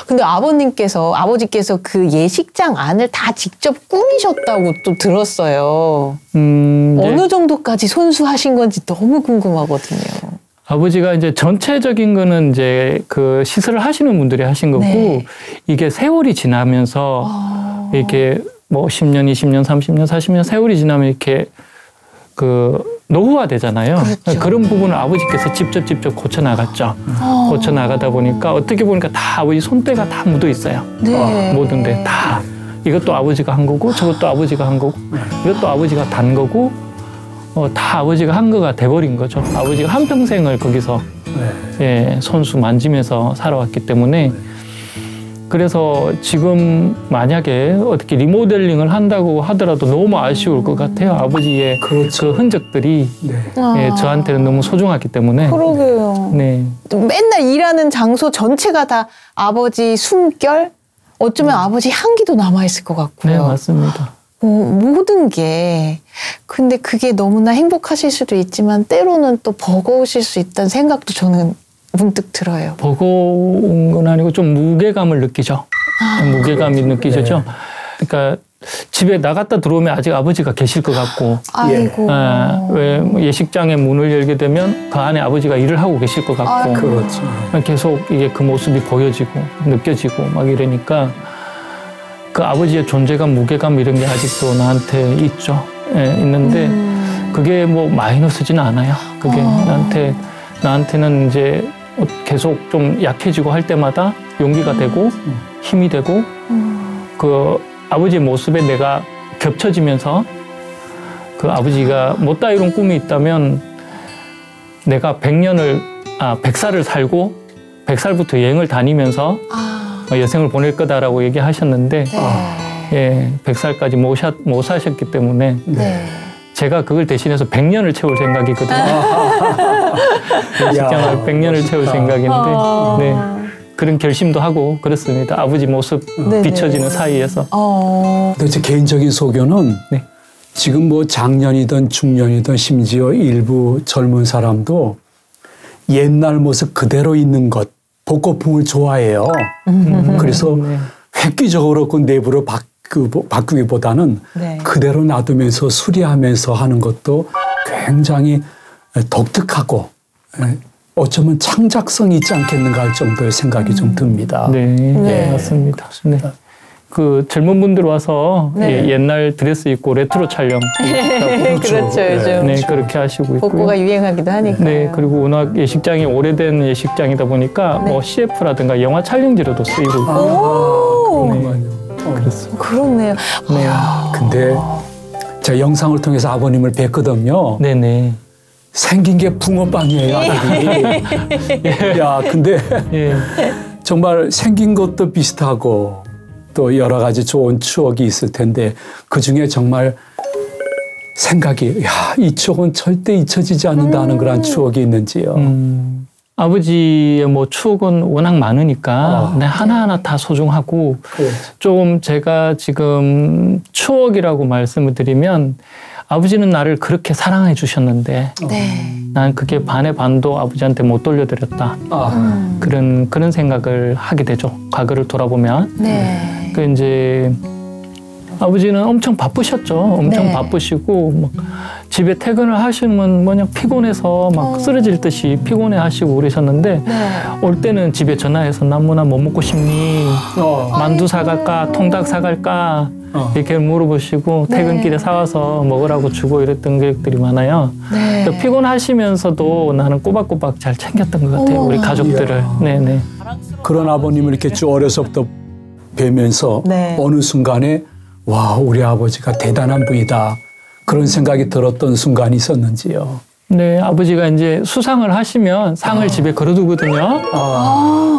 근데 아버지께서 그 예식장 안을 다 직접 꾸미셨다고 또 들었어요. 어느 정도까지 손수하신 건지 너무 궁금하거든요. 아버지가 이제 전체적인 거는 이제 그 시설을 하시는 분들이 하신 거고, 네. 이게 세월이 지나면서 이렇게 뭐 10년, 20년, 30년, 40년 세월이 지나면 이렇게 그 노후화 되잖아요. 그렇죠. 그런 부분을 아버지께서 직접 고쳐 나갔죠. 고쳐 나가다 보니까 어떻게 보니까 다 아버지 손때가 다 묻어 있어요. 네. 모든 데 다. 이것도 아버지가 한 거고, 저것도 아버지가 한 거고, 이것도 아버지가 단 거고, 다 아버지가 한 거가 돼버린 거죠. 아버지가 한평생을 거기서 손수 만지면서 살아왔기 때문에. 그래서 지금 만약에 어떻게 리모델링을 한다고 하더라도 너무 아쉬울 것 같아요. 아버지의 그 흔적들이 저한테는 너무 소중하기 때문에. 그러게요. 네. 맨날 일하는 장소 전체가 다 아버지 숨결? 어쩌면 아버지 향기도 남아있을 것 같고요. 네, 맞습니다. 모든 게. 근데 그게 너무나 행복하실 수도 있지만 때로는 또 버거우실 수 있다는 생각도 저는 문득 들어요. 버거운 건 아니고 좀 무게감을 느끼죠. 무게감이 느끼죠. 그러니까 집에 나갔다 들어오면 아직 아버지가 계실 것 같고. 아이고. 왜 예식장의 문을 열게 되면 그 안에 아버지가 일을 하고 계실 것 같고. 그렇죠. 계속 이게 그 모습이 보여지고 느껴지고 막 이러니까 그 아버지의 존재감, 무게감 이런 게 아직도 나한테 있죠. 있는데 그게 뭐 마이너스지는 않아요. 그게 나한테는 이제 계속 좀 약해지고 할 때마다 용기가 되고 힘이 되고 그 아버지의 모습에 내가 겹쳐지면서 그 아버지가 못다 이룬 꿈이 있다면 내가 100살을 살고 100살부터 여행을 다니면서 여생을 보낼 거다라고 얘기하셨는데 100살까지 못 사셨기 때문에 제가 그걸 대신해서 100년을 채울 생각이거든요. 예식장을 100년을 채울 생각인데 그런 결심도 하고 그렇습니다. 아버지 모습 비춰지는 사이에서. 근데 제 개인적인 소견은 지금 뭐 장년이든 중년이든 심지어 일부 젊은 사람도 옛날 모습 그대로 있는 것, 복고풍을 좋아해요. 그래서 획기적으로 그 내부를 바꾸기보다는 그대로 놔두면서 수리하면서 하는 것도 굉장히 독특하고 어쩌면 창작성이 있지 않겠는가 할 정도의 생각이 좀 듭니다. 네, 맞습니다. 네. 그 젊은 분들 와서 옛날 드레스 입고 레트로 촬영. 그렇죠, 요즘. 네, 그렇게 하시고 있고요. 복고가 유행하기도 하니까. 네, 그리고 워낙 예식장이 오래된 예식장이다 보니까 뭐 CF라든가 영화 촬영지로도 쓰이고 있고. 그렇습니다. 그렇네요. 네. 근데 제가 영상을 통해서 아버님을 뵀거든요. 네네. 생긴 게 붕어빵이에요, 아들이. 야, 근데 정말 생긴 것도 비슷하고 또 여러 가지 좋은 추억이 있을 텐데 그중에 정말 생각이 이쪽은 절대 잊혀지지 않는다는 그런 추억이 있는지요. 아버지의 뭐 추억은 워낙 많으니까 하나하나 다 소중하고 좀 제가 지금 추억이라고 말씀을 드리면 아버지는 나를 그렇게 사랑해 주셨는데 난 그게 반의 반도 아버지한테 못 돌려드렸다. 그런 생각을 하게 되죠. 과거를 돌아보면. 그 이제 아버지는 엄청 바쁘셨죠. 엄청 바쁘시고 막 집에 퇴근을 하시면 그냥 피곤해서 막 쓰러질 듯이 피곤해 하시고 그러셨는데 올 때는 집에 전화해서 남문아 뭐 먹고 싶니? 만두 사갈까? 통닭 사갈까? 이렇게 물어보시고 퇴근길에 사와서 먹으라고 주고 이랬던 기억들이 많아요. 피곤하시면서도 나는 꼬박꼬박 잘 챙겼던 것 같아요. 우리 가족들을. 네네. 그런 아버님을 이렇게 쭉 어려서부터 뵈면서 어느 순간에 와, 우리 아버지가 대단한 분이다. 그런 생각이 들었던 순간이 있었는지요? 네, 아버지가 이제 수상을 하시면 상을 집에 걸어두거든요.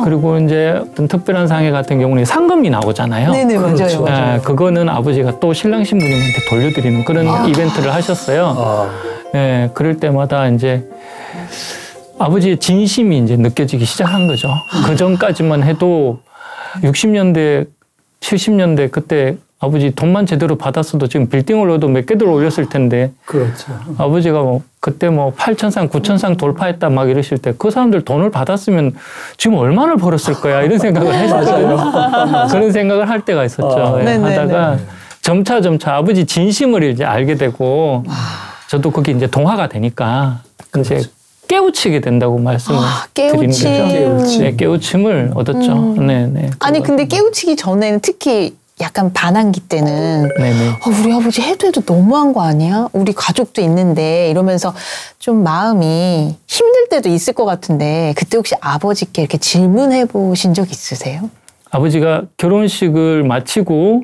그리고 이제 어떤 특별한 상회 같은 경우는 상금이 나오잖아요. 네네, 그렇죠. 맞아요. 그거는 아버지가 또 신랑 신부님한테 돌려드리는 그런 이벤트를 하셨어요. 네, 그럴 때마다 이제 아버지의 진심이 이제 느껴지기 시작한 거죠. 그 전까지만 해도 60년대, 70년대 그때 아버지 돈만 제대로 받았어도 지금 빌딩으로도 몇 개들 올렸을 텐데. 그렇죠. 아버지가 뭐 그때 뭐 8,000상, 9,000상 돌파했다 막 이러실 때 그 사람들 돈을 받았으면 지금 얼마나 벌었을 거야 이런 생각을 했었어요. 그런 생각을 할 때가 있었죠. 하다가 점차 아버지 진심을 이제 알게 되고 저도 그게 이제 동화가 되니까 이제 깨우치게 된다고 말씀을 드리는 거죠. 네, 깨우침을 얻었죠. 네네. 아니 근데 깨우치기 전에는 특히 약간 반항기 때는 우리 아버지 해도 너무한 거 아니야? 우리 가족도 있는데 이러면서 좀 마음이 힘들 때도 있을 것 같은데 그때 혹시 아버지께 이렇게 질문해 보신 적 있으세요? 아버지가 결혼식을 마치고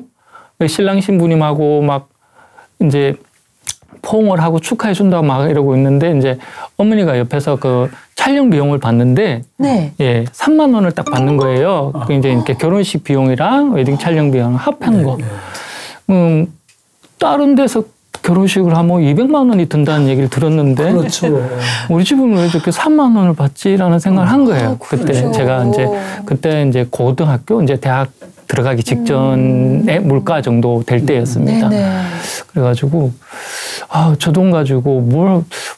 신랑 신부님하고 막 이제 포옹을 하고 축하해 준다고 막 이러고 있는데 이제 어머니가 옆에서 그 촬영 비용을 받는데 3만 원을 딱 받는 거예요. 이제 이렇게 결혼식 비용이랑 웨딩 촬영 비용 합한 거. 다른 데서 결혼식을 하면 200만 원이 든다는 얘기를 들었는데 우리 집은 왜 이렇게 3만 원을 받지라는 생각을 한 거예요. 그때 제가 이제 그때 이제 고등학교 이제 대학 들어가기 직전에 물가 정도 될 때였습니다. 그래가지고 저 돈 가지고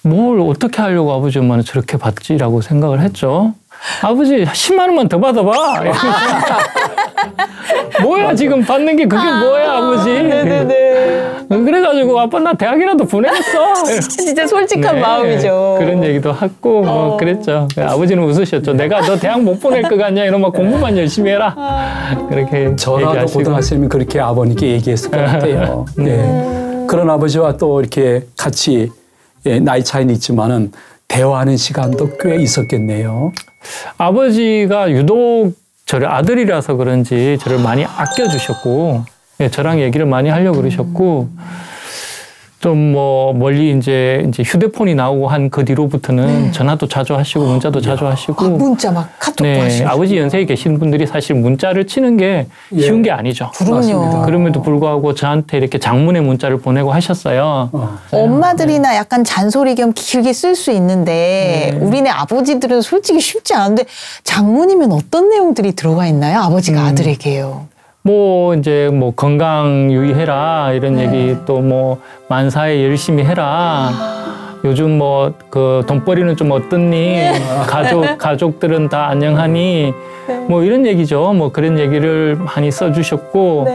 뭘 어떻게 하려고 아버지 엄마는 저렇게 받지라고 생각을 했죠. 아버지 10만 원만 더 받아봐. 뭐야 지금 받는 게 그게 뭐야 아버지. 그래가지고 아빠 나 대학이라도 보내겠어. 진짜 솔직한 마음이죠. 그런 얘기도 하고 뭐 그랬죠. 아버지는 웃으셨죠. 내가 너 대학 못 보낼 것 같냐 이러면 공부만 열심히 해라. 그렇게 저라도 고등학생이면 그렇게 아버님께 얘기했을 것 같아요. 그런 아버지와 또 이렇게 같이 나이 차이는 있지만은 대화하는 시간도 꽤 있었겠네요. 아버지가 유독 저를 아들이라서 그런지 저를 많이 아껴주셨고, 저랑 얘기를 많이 하려고 그러셨고, 좀 뭐 멀리 이제 휴대폰이 나오고 한 그 뒤로부터는 전화도 자주 하시고 문자도 자주 하시고. 문자 막 카톡도 하시고. 아버지 연세에 계신 분들이 사실 문자를 치는 게 쉬운 게 아니죠. 그럼요. 그럼에도 불구하고 저한테 이렇게 장문의 문자를 보내고 하셨어요. 엄마들이나 약간 잔소리 겸 길게 쓸 수 있는데 우리네 아버지들은 솔직히 쉽지 않은데 장문이면 어떤 내용들이 들어가 있나요? 아버지가 아들에게요. 뭐 이제 뭐 건강 유의해라 이런 얘기, 또 뭐 만사에 열심히 해라. 요즘 뭐 그 돈벌이는 좀 어떻니? 가족들은 다 안녕하니? 뭐 이런 얘기죠. 뭐 그런 얘기를 많이 써주셨고,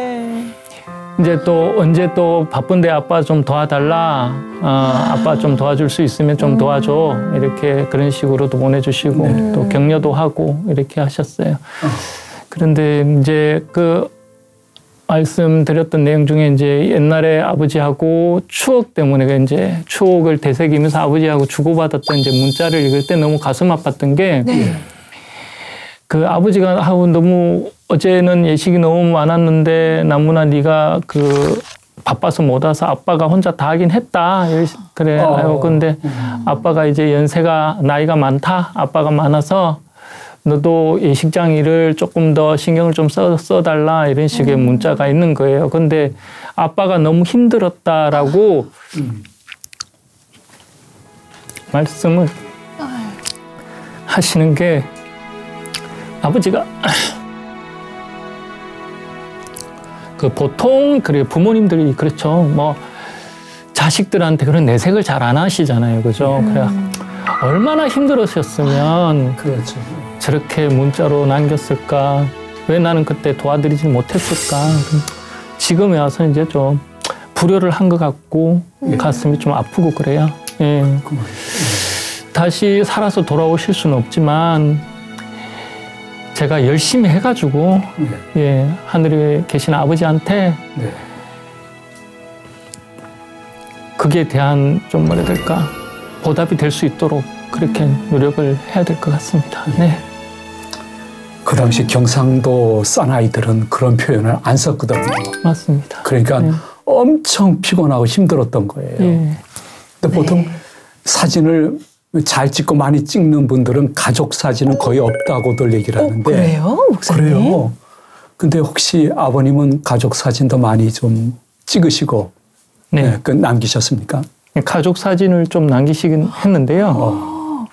이제 또 언제 또 바쁜데 아빠 좀 도와달라. 아빠 좀 도와줄 수 있으면 좀 도와줘. 이렇게 그런 식으로도 보내주시고 또 격려도 하고 이렇게 하셨어요. 그런데 이제 그 말씀드렸던 내용 중에 이제 옛날에 아버지하고 추억 때문에 이제 추억을 되새기면서 아버지하고 주고받았던 이제 문자를 읽을 때 너무 가슴 아팠던 게, 그 아버지가 하고 너무 어제는 예식이 너무 많았는데 나무나 네가 그 바빠서 못 와서 아빠가 혼자 다 하긴 했다. 그래. 근데 아빠가 이제 연세가 나이가 많다. 아빠가 많아서 너도 예식장 일을 조금 더 신경을 좀 써달라 이런 식의 문자가 있는 거예요. 근데 아빠가 너무 힘들었다라고 말씀을 하시는 게, 아버지가 그 보통 그래 부모님들이 그렇죠. 뭐 자식들한테 그런 내색을 잘 안 하시잖아요. 그죠? 그래 얼마나 힘들으셨으면 저렇게 문자로 남겼을까? 왜 나는 그때 도와드리지 못했을까? 지금에 와서 이제 좀 불효를 한 것 같고 가슴이 좀 아프고 그래요. 다시 살아서 돌아오실 수는 없지만 제가 열심히 해가지고 하늘에 계신 아버지한테 그게 대한 좀 뭐라 해야 될까 보답이 될 수 있도록 그렇게 노력을 해야 될 것 같습니다. 네. 그 당시 경상도 사나이들은 그런 표현을 안 썼거든요. 맞습니다. 그러니까 네. 엄청 피곤하고 힘들었던 거예요. 예. 근데 보통 사진을 잘 찍고 많이 찍는 분들은 가족 사진은 거의 없다고들 얘기를 하는데. 그래요? 목사님? 그래요. 근데 혹시 아버님은 가족 사진도 많이 좀 찍으시고 네. 네, 그 남기셨습니까? 가족 사진을 좀 남기시긴 했는데요.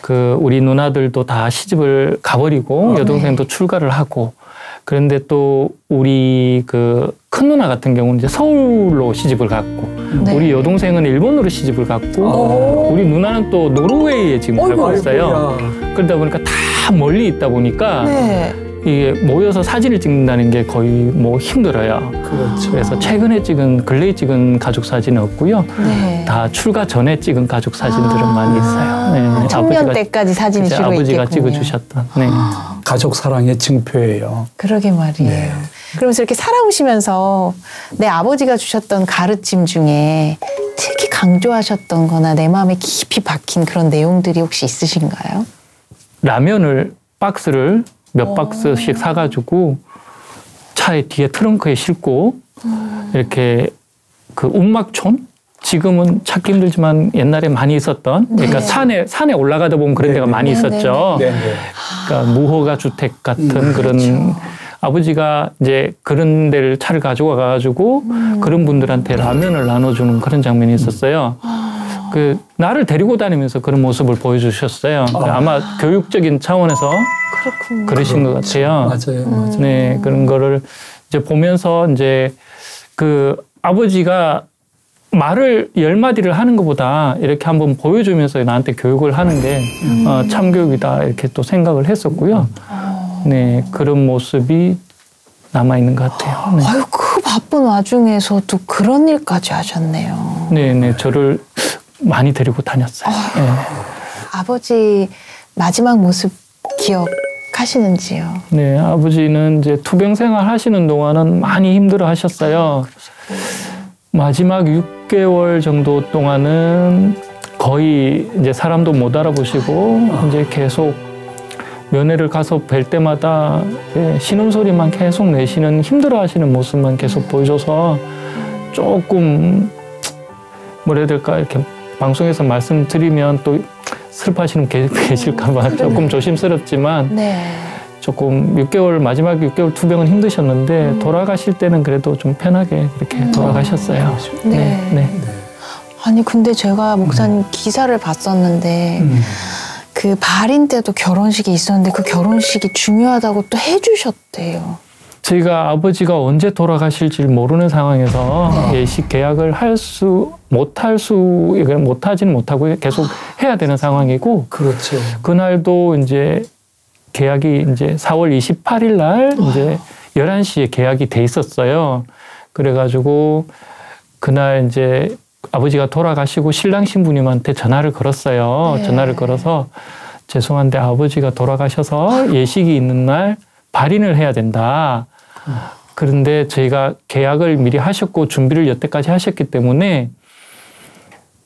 그 우리 누나들도 다 시집을 가버리고 여동생도 출가를 하고 그런데 또 우리 그 큰 누나 같은 경우는 이제 서울로 시집을 갔고 네. 우리 여동생은 일본으로 시집을 갔고 우리 누나는 또 노르웨이에 지금 살고 있어요. 그러다 보니까 다 멀리 있다 보니까 네. 이게 모여서 사진을 찍는다는 게 거의 뭐 힘들어요. 그렇죠. 그래서 최근에 근래에 찍은 가족 사진은 없고요. 네. 다 출가 전에 찍은 가족 사진들은 많이 있어요. 네. 청년 때까지 사진이 주로 아버지가 있겠군요. 찍어주셨던. 네. 가족 사랑의 증표예요. 그러게 말이에요. 네. 그러면서 이렇게 살아오시면서 내 아버지가 주셨던 가르침 중에 특히 강조하셨던 거나 내 마음에 깊이 박힌 그런 내용들이 혹시 있으신가요? 라면을 박스를 몇 박스씩 사가지고 차에 뒤에 트렁크에 싣고 이렇게 그 운막촌? 지금은 찾기 힘들지만 옛날에 많이 있었던 그러니까 산에 올라가다 보면 그런 데가 많이 있었죠. 그러니까 무허가 주택 같은 그런 그렇죠. 아버지가 이제 그런 데를 차를 가지고 가가지고 그런 분들한테 라면을 나눠주는 그런 장면이 있었어요. 그 나를 데리고 다니면서 그런 모습을 보여주셨어요. 아마 교육적인 차원에서 그렇군요. 그러신 것 같아요. 맞아요. 네, 그런 거를 이제 보면서 이제 그 아버지가 말을 10마디를 하는 것보다 이렇게 한번 보여주면서 나한테 교육을 하는 게 참교육이다 이렇게 또 생각을 했었고요. 네, 그런 모습이 남아있는 것 같아요. 네. 아유, 그 바쁜 와중에서도 그런 일까지 하셨네요. 네, 네, 저를 많이 데리고 다녔어요. 네. 아버지 마지막 모습 기억하시는지요? 네, 아버지는 이제 투병 생활 하시는 동안은 많이 힘들어 하셨어요. 마지막 6개월 정도 동안은 거의 이제 사람도 못 알아보시고 이제 계속 면회를 가서 뵐 때마다 신음소리만 계속 내시는 힘들어 하시는 모습만 계속 보여줘서 조금 뭐라 해야 될까 이렇게 방송에서 말씀드리면 또 슬퍼하시는 분 계실까봐 조금 조심스럽지만 네. 조금 마지막 6개월 투병은 힘드셨는데 돌아가실 때는 그래도 좀 편하게 이렇게 돌아가셨어요. 네. 네. 아니 근데 제가 목사님 기사를 봤었는데 그 발인 때도 결혼식이 있었는데 그 결혼식이 중요하다고 또 해주셨대요. 저희가 아버지가 언제 돌아가실지 모르는 상황에서 예식 계약을 못하지는 못하고 계속 해야 되는 상황이고 그렇죠. 그날도 이제 계약이 이제 4월 28일 날 이제 11시에 계약이 돼 있었어요. 그래가지고 그날 이제 아버지가 돌아가시고 신랑 신부님한테 전화를 걸었어요. 네. 전화를 걸어서 죄송한데 아버지가 돌아가셔서 예식이 있는 날 발인을 해야 된다. 그런데 저희가 계약을 미리 하셨고 준비를 여태까지 하셨기 때문에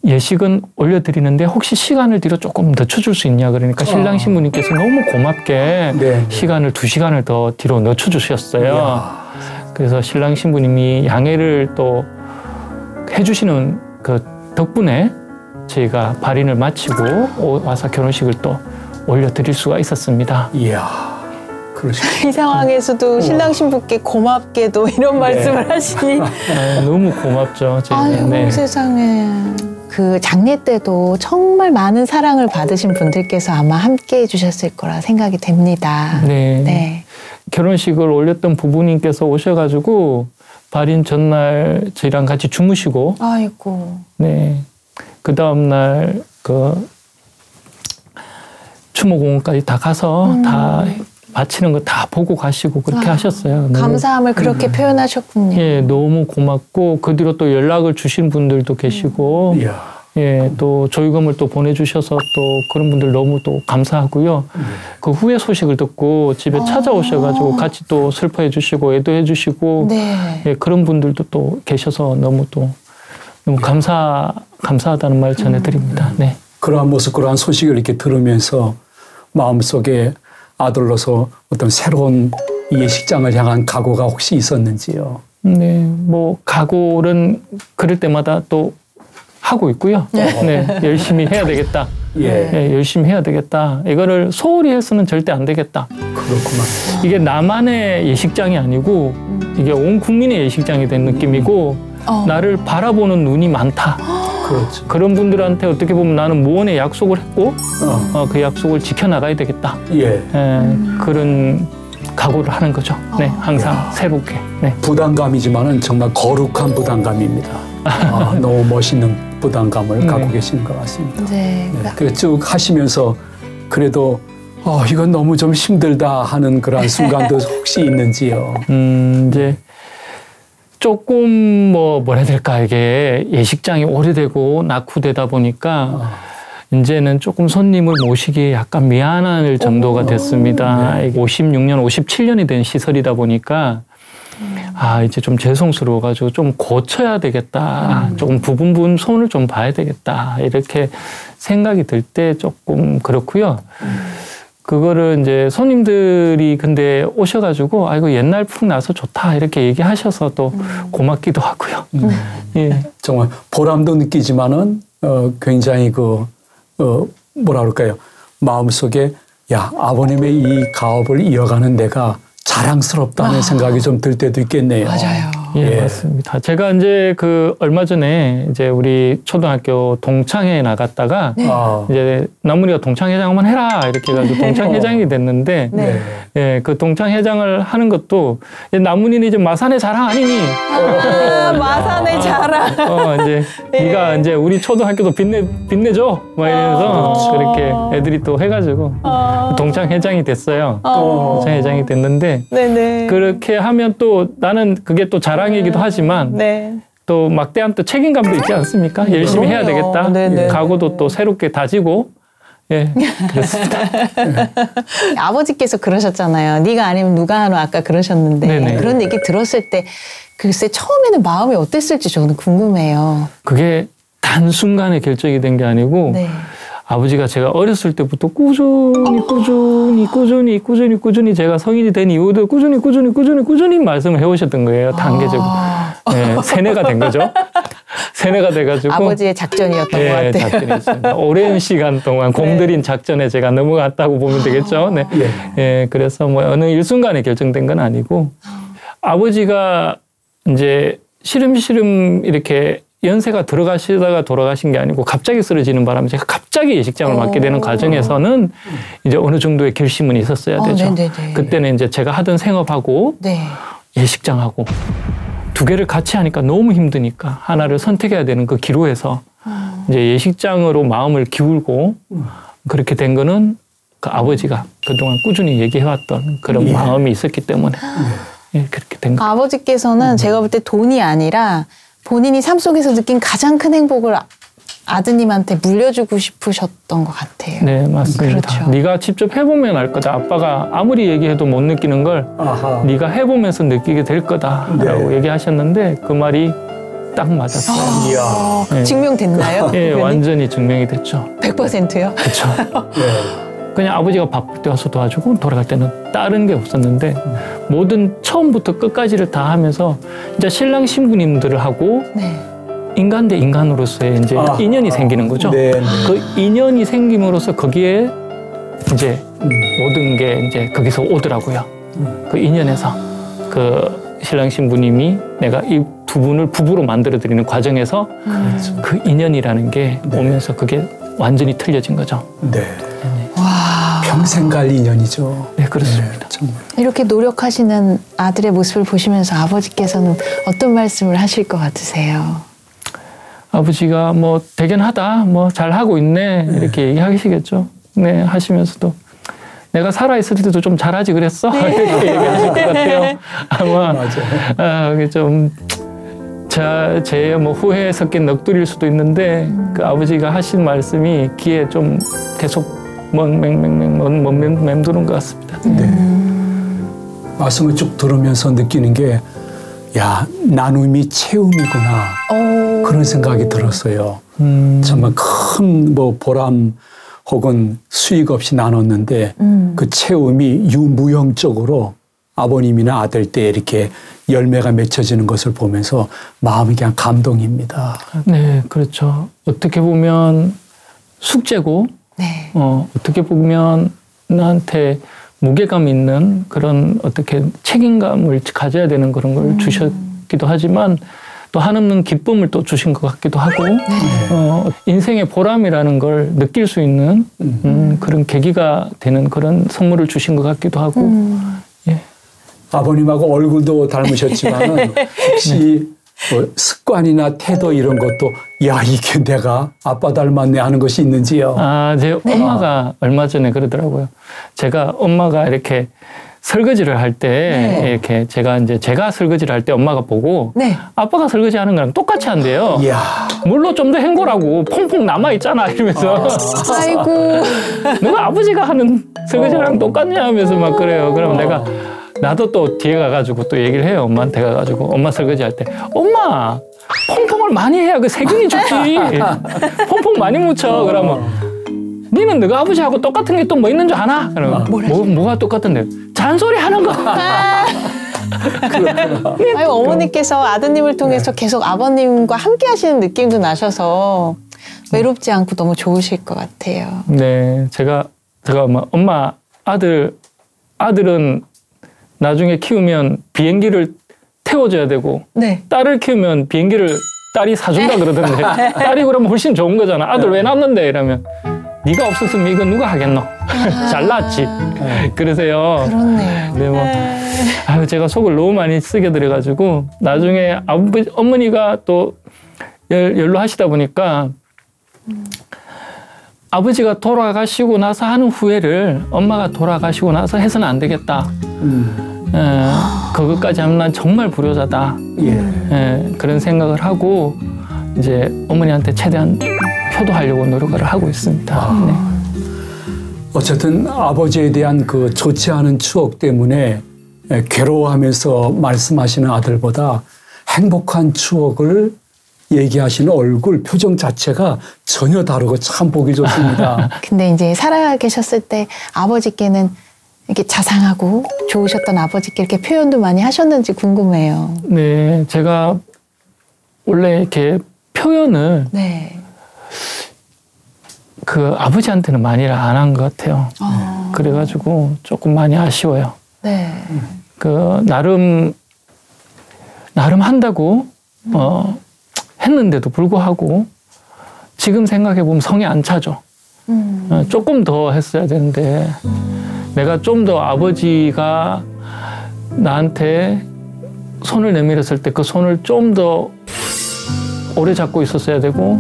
예식은 올려드리는데 혹시 시간을 뒤로 조금 늦춰줄 수 있냐 그러니까 신랑 신부님께서 너무 고맙게 시간을 2시간을 더 뒤로 늦춰주셨어요. 그래서 신랑 신부님이 양해를 또 해주시는 그 덕분에 저희가 발인을 마치고 와서 결혼식을 또 올려드릴 수가 있었습니다. 이야. 이 상황에서도 신랑 신부께 고맙게도 이런 말씀을 하시니 너무 고맙죠. 아유 네. 세상에. 그 장례 때도 정말 많은 사랑을 받으신 분들께서 아마 함께 해주셨을 거라 생각이 됩니다. 네. 네. 결혼식을 올렸던 부부님께서 오셔가지고 발인 전날 저희랑 같이 주무시고 아이고. 네. 그 다음날 그 추모공원까지 다 가서 다 바치는 거 다 보고 가시고 그렇게 하셨어요. 감사함을 그렇게 표현하셨군요. 예, 너무 고맙고 그 뒤로 또 연락을 주신 분들도 계시고 예, 또 조의금을 또 보내주셔서 또 그런 분들 너무 또 감사하고요. 그 후에 소식을 듣고 집에 찾아오셔가지고 같이 또 슬퍼해 주시고 애도해 주시고 네. 예, 그런 분들도 또 계셔서 너무 또 너무 감사하다는 말 전해드립니다. 네. 그러한 모습, 그러한 소식을 이렇게 들으면서 마음속에 아들로서 어떤 새로운 예식장을 향한 각오가 혹시 있었는지요? 네, 뭐 각오는 그럴 때마다 또 하고 있고요. 네, 열심히 해야 되겠다. 네, 열심히 해야 되겠다. 이거를 소홀히 해서는 절대 안 되겠다. 그렇구나. 이게 나만의 예식장이 아니고 이게 온 국민의 예식장이 된 느낌이고 나를 바라보는 눈이 많다. 그렇죠. 그런 분들한테 어떻게 보면 나는 무언의 약속을 했고 그 약속을 지켜나가야 되겠다. 그런 각오를 하는 거죠. 네, 항상 새롭게. 네. 부담감이지만은 정말 거룩한 부담감입니다. 너무 멋있는 부담감을 갖고 계시는 것 같습니다. 네. 그래 쭉 하시면서 그래도 이건 너무 좀 힘들다 하는 그런 순간도 혹시 있는지요? 이제 조금 뭐라 해야 될까, 이게 예식장이 오래되고 낙후되다 보니까 이제는 조금 손님을 모시기에 약간 미안할 정도가 됐습니다. 56년, 57년이 된 시설이다 보니까 이제 좀 죄송스러워가지고 좀 고쳐야 되겠다. 조금 부분 손을 좀 봐야 되겠다. 이렇게 생각이 들 때 조금 그렇고요. 그거를 이제 손님들이 근데 오셔가지고 이거 옛날 풍 나서 좋다 이렇게 얘기하셔서 또 고맙기도 하고요. 예. 정말 보람도 느끼지만은 굉장히 뭐라 그럴까요? 마음속에 아버님의 이 가업을 이어가는 내가 자랑스럽다는 생각이 좀 들 때도 있겠네요. 맞아요. 예, 맞습니다. 제가 이제 얼마 전에 이제 우리 초등학교 동창회에 나갔다가 이제 나문이가 동창회장 한번 해라 이렇게 해가지고 동창회장이 됐는데 예, 그 동창회장을 하는 것도 나문이는 이제 마산의 자랑 아니니? 마산의 자랑. 이제 네가 이제 우리 초등학교도 빛내줘 막 이러면서 그렇게 애들이 또 해가지고 동창회장이 됐어요. 동창회장이 됐는데 그렇게 하면 또 나는 그게 또 자랑이기도 하지만 또 막대한 또 책임감도 있지 않습니까? 열심히 해야 되겠다. 각오도 또 새롭게 다지고 그렇습니다. 아버지께서 그러셨잖아요. 네가 아니면 누가 하노 아까 그러셨는데 그런 얘기 들었을 때 글쎄 처음에는 마음이 어땠을지 저는 궁금해요. 그게 단순간에 결정이 된 게 아니고 아버지가 제가 어렸을 때부터 꾸준히 제가 성인이 된 이후도 꾸준히 말씀을 해오셨던 거예요. 단계적으로. 세뇌가 된 거죠. 세뇌가 돼가지고. 아버지의 작전이었던 것 같아요. 작전이었습니다. 오랜 시간 동안 공들인 작전에 제가 넘어갔다고 보면 되겠죠. 그래서 어느 일순간에 결정된 건 아니고 아버지가 이제 시름시름 이렇게 연세가 들어가시다가 돌아가신 게 아니고 갑자기 쓰러지는 바람에 제가 갑자기 예식장을 맡게 되는 과정에서는 이제 어느 정도의 결심은 있었어야 되죠. 그때는 이제 제가 하던 생업하고 예식장하고 두 개를 같이 하니까 너무 힘드니까 하나를 선택해야 되는 그 기로에서 이제 예식장으로 마음을 기울고 그렇게 된 거는 그 아버지가 그동안 꾸준히 얘기해왔던 그런 마음이 있었기 때문에 그렇게 된 거예요. 아버지께서는 제가 볼 때 돈이 아니라 본인이 삶 속에서 느낀 가장 큰 행복을 아드님한테 물려주고 싶으셨던 것 같아요. 네, 맞습니다. 그렇죠. 네가 직접 해보면 알 거다. 아빠가 아무리 얘기해도 못 느끼는 걸 네가 해보면서 느끼게 될 거다라고 얘기하셨는데 그 말이 딱 맞았어요. 증명됐나요? 완전히 증명이 됐죠. 100%요? 그렇죠. 그냥 아버지가 바쁠 때 와서 도와주고 돌아갈 때는 다른 게 없었는데 모든 처음부터 끝까지를 다 하면서 이제 신랑 신부님들을 하고 인간 대 인간으로서의 이제 인연이 생기는 거죠. 그 인연이 생김으로써 거기에 이제 모든 게 이제 거기서 오더라고요. 그 인연에서 그 신랑 신부님이 내가 이 두 분을 부부로 만들어 드리는 과정에서 그 인연이라는 게 오면서 그게 완전히 틀려진 거죠. 평생 갈 인연이죠. 네, 그렇습니다. 정말. 이렇게 노력하시는 아들의 모습을 보시면서 아버지께서는 어떤 말씀을 하실 것 같으세요? 아버지가 대견하다, 잘하고 있네, 이렇게 얘기하시겠죠. 하시면서도 내가 살아있을 때도 좀 잘하지 그랬어? 이렇게 얘기하실 것 같아요. 아마, 제 후회에 섞인 넋두리일 수도 있는데 그 아버지가 하신 말씀이 귀에 좀 계속 맴도는 것 같습니다. 말씀을 쭉 들으면서 느끼는 게 야, 나눔이 채움이구나. 그런 생각이 들었어요. 정말 큰 뭐 보람 혹은 수익 없이 나눴는데 그 채움이 유무형적으로 아버님이나 아들 때 이렇게 열매가 맺혀지는 것을 보면서 마음이 그냥 감동입니다. 네, 그렇죠. 어떻게 보면 숙제고, 네. 어떻게 보면 나한테 무게감 있는 그런 어떻게 책임감을 가져야 되는 그런 걸 주셨기도 하지만 또 한없는 기쁨을 또 주신 것 같기도 하고 인생의 보람이라는 걸 느낄 수 있는 그런 계기가 되는 그런 선물을 주신 것 같기도 하고 예. 아버님하고 얼굴도 닮으셨지만 혹시 뭐 습관이나 태도 이런 것도 야 이게 내가 아빠 닮았네 하는 것이 있는지요? 제 엄마가 얼마 전에 그러더라고요. 제가 엄마가 이렇게 설거지를 할 때 이렇게 제가 설거지를 할 때 엄마가 보고 아빠가 설거지하는 거랑 똑같이 한대요. 물로 좀 더 헹궈라고 퐁퐁 남아 있잖아 이러면서 아이고 누가 아버지가 하는 설거지랑 똑같냐 하면서 막 그래요. 그럼 나도 또 뒤에 가가지고 또 얘기를 해요. 엄마한테 가가지고 엄마 설거지 할 때 엄마 퐁퐁을 많이 해야 그 세균이 죽지. 퐁퐁 많이 묻혀. 그러면 니는 너가 아버지하고 똑같은 게 또 뭐 있는 줄 아나? 그러면 뭐가 똑같은데? 잔소리 하는 거. 아유, 어머니께서 아드님을 통해서 계속 아버님과 함께 하시는 느낌도 나셔서 외롭지 않고 너무 좋으실 것 같아요. 네, 제가 엄마 아들은 나중에 키우면 비행기를 태워줘야 되고 딸을 키우면 비행기를 딸이 사준다 그러던데 딸이 그러면 훨씬 좋은 거잖아. 아들 왜 낳았는데 이러면 네가 없었으면 이거 누가 하겠노? 잘났지. 그러세요. 그렇네요. 근데 제가 속을 너무 많이 쓰게 들어가지고 나중에 어머니가 또 연로하시다 보니까 아버지가 돌아가시고 나서 하는 후회를 엄마가 돌아가시고 나서 해서는 안 되겠다. 그것까지 하면 난 정말 불효자다. 그런 생각을 하고 이제 어머니한테 최대한 효도하려고 노력을 하고 있습니다. 네. 어쨌든 아버지에 대한 그 좋지 않은 추억 때문에 괴로워하면서 말씀하시는 아들보다 행복한 추억을 얘기하시는 얼굴 표정 자체가 전혀 다르고 참 보기 좋습니다. 근데 이제 살아계셨을 때 아버지께는 이렇게 자상하고 좋으셨던 아버지께 이렇게 표현도 많이 하셨는지 궁금해요. 네, 제가 원래 이렇게 표현을 그 아버지한테는 많이 안 한 것 같아요. 그래가지고 조금 많이 아쉬워요. 그 나름 한다고 했는데도 불구하고 지금 생각해 보면 성에 안 차죠. 조금 더 했어야 되는데 내가 좀 더 아버지가 나한테 손을 내밀었을 때 그 손을 좀 더 오래 잡고 있었어야 되고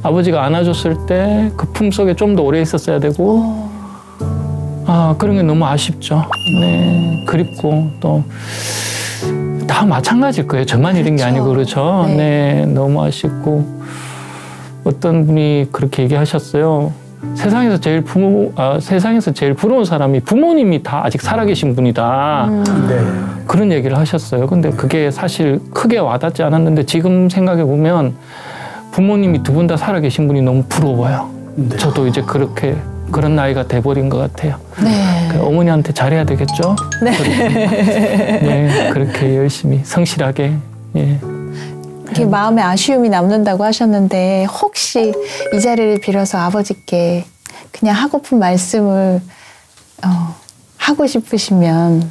아버지가 안아줬을 때 그 품속에 좀 더 오래 있었어야 되고 그런 게 너무 아쉽죠. 네, 그립고 또 다 마찬가지일 거예요. 저만 이런 게 아니고 그렇죠. 네, 너무 아쉽고 어떤 분이 그렇게 얘기하셨어요. 세상에서 제일 부러운 사람이 부모님이 다 아직 살아계신 분이다. 그런 얘기를 하셨어요. 근데 그게 사실 크게 와닿지 않았는데 지금 생각해 보면 부모님이 두 분 다 살아계신 분이 너무 부러워요. 저도 이제 그런 나이가 돼버린 것 같아요. 어머니한테 잘해야 되겠죠? 네, 그렇게 열심히 성실하게. 이렇게 마음에 아쉬움이 남는다고 하셨는데 혹시 이 자리를 빌어서 아버지께 그냥 하고픈 말씀을 하고 싶으시면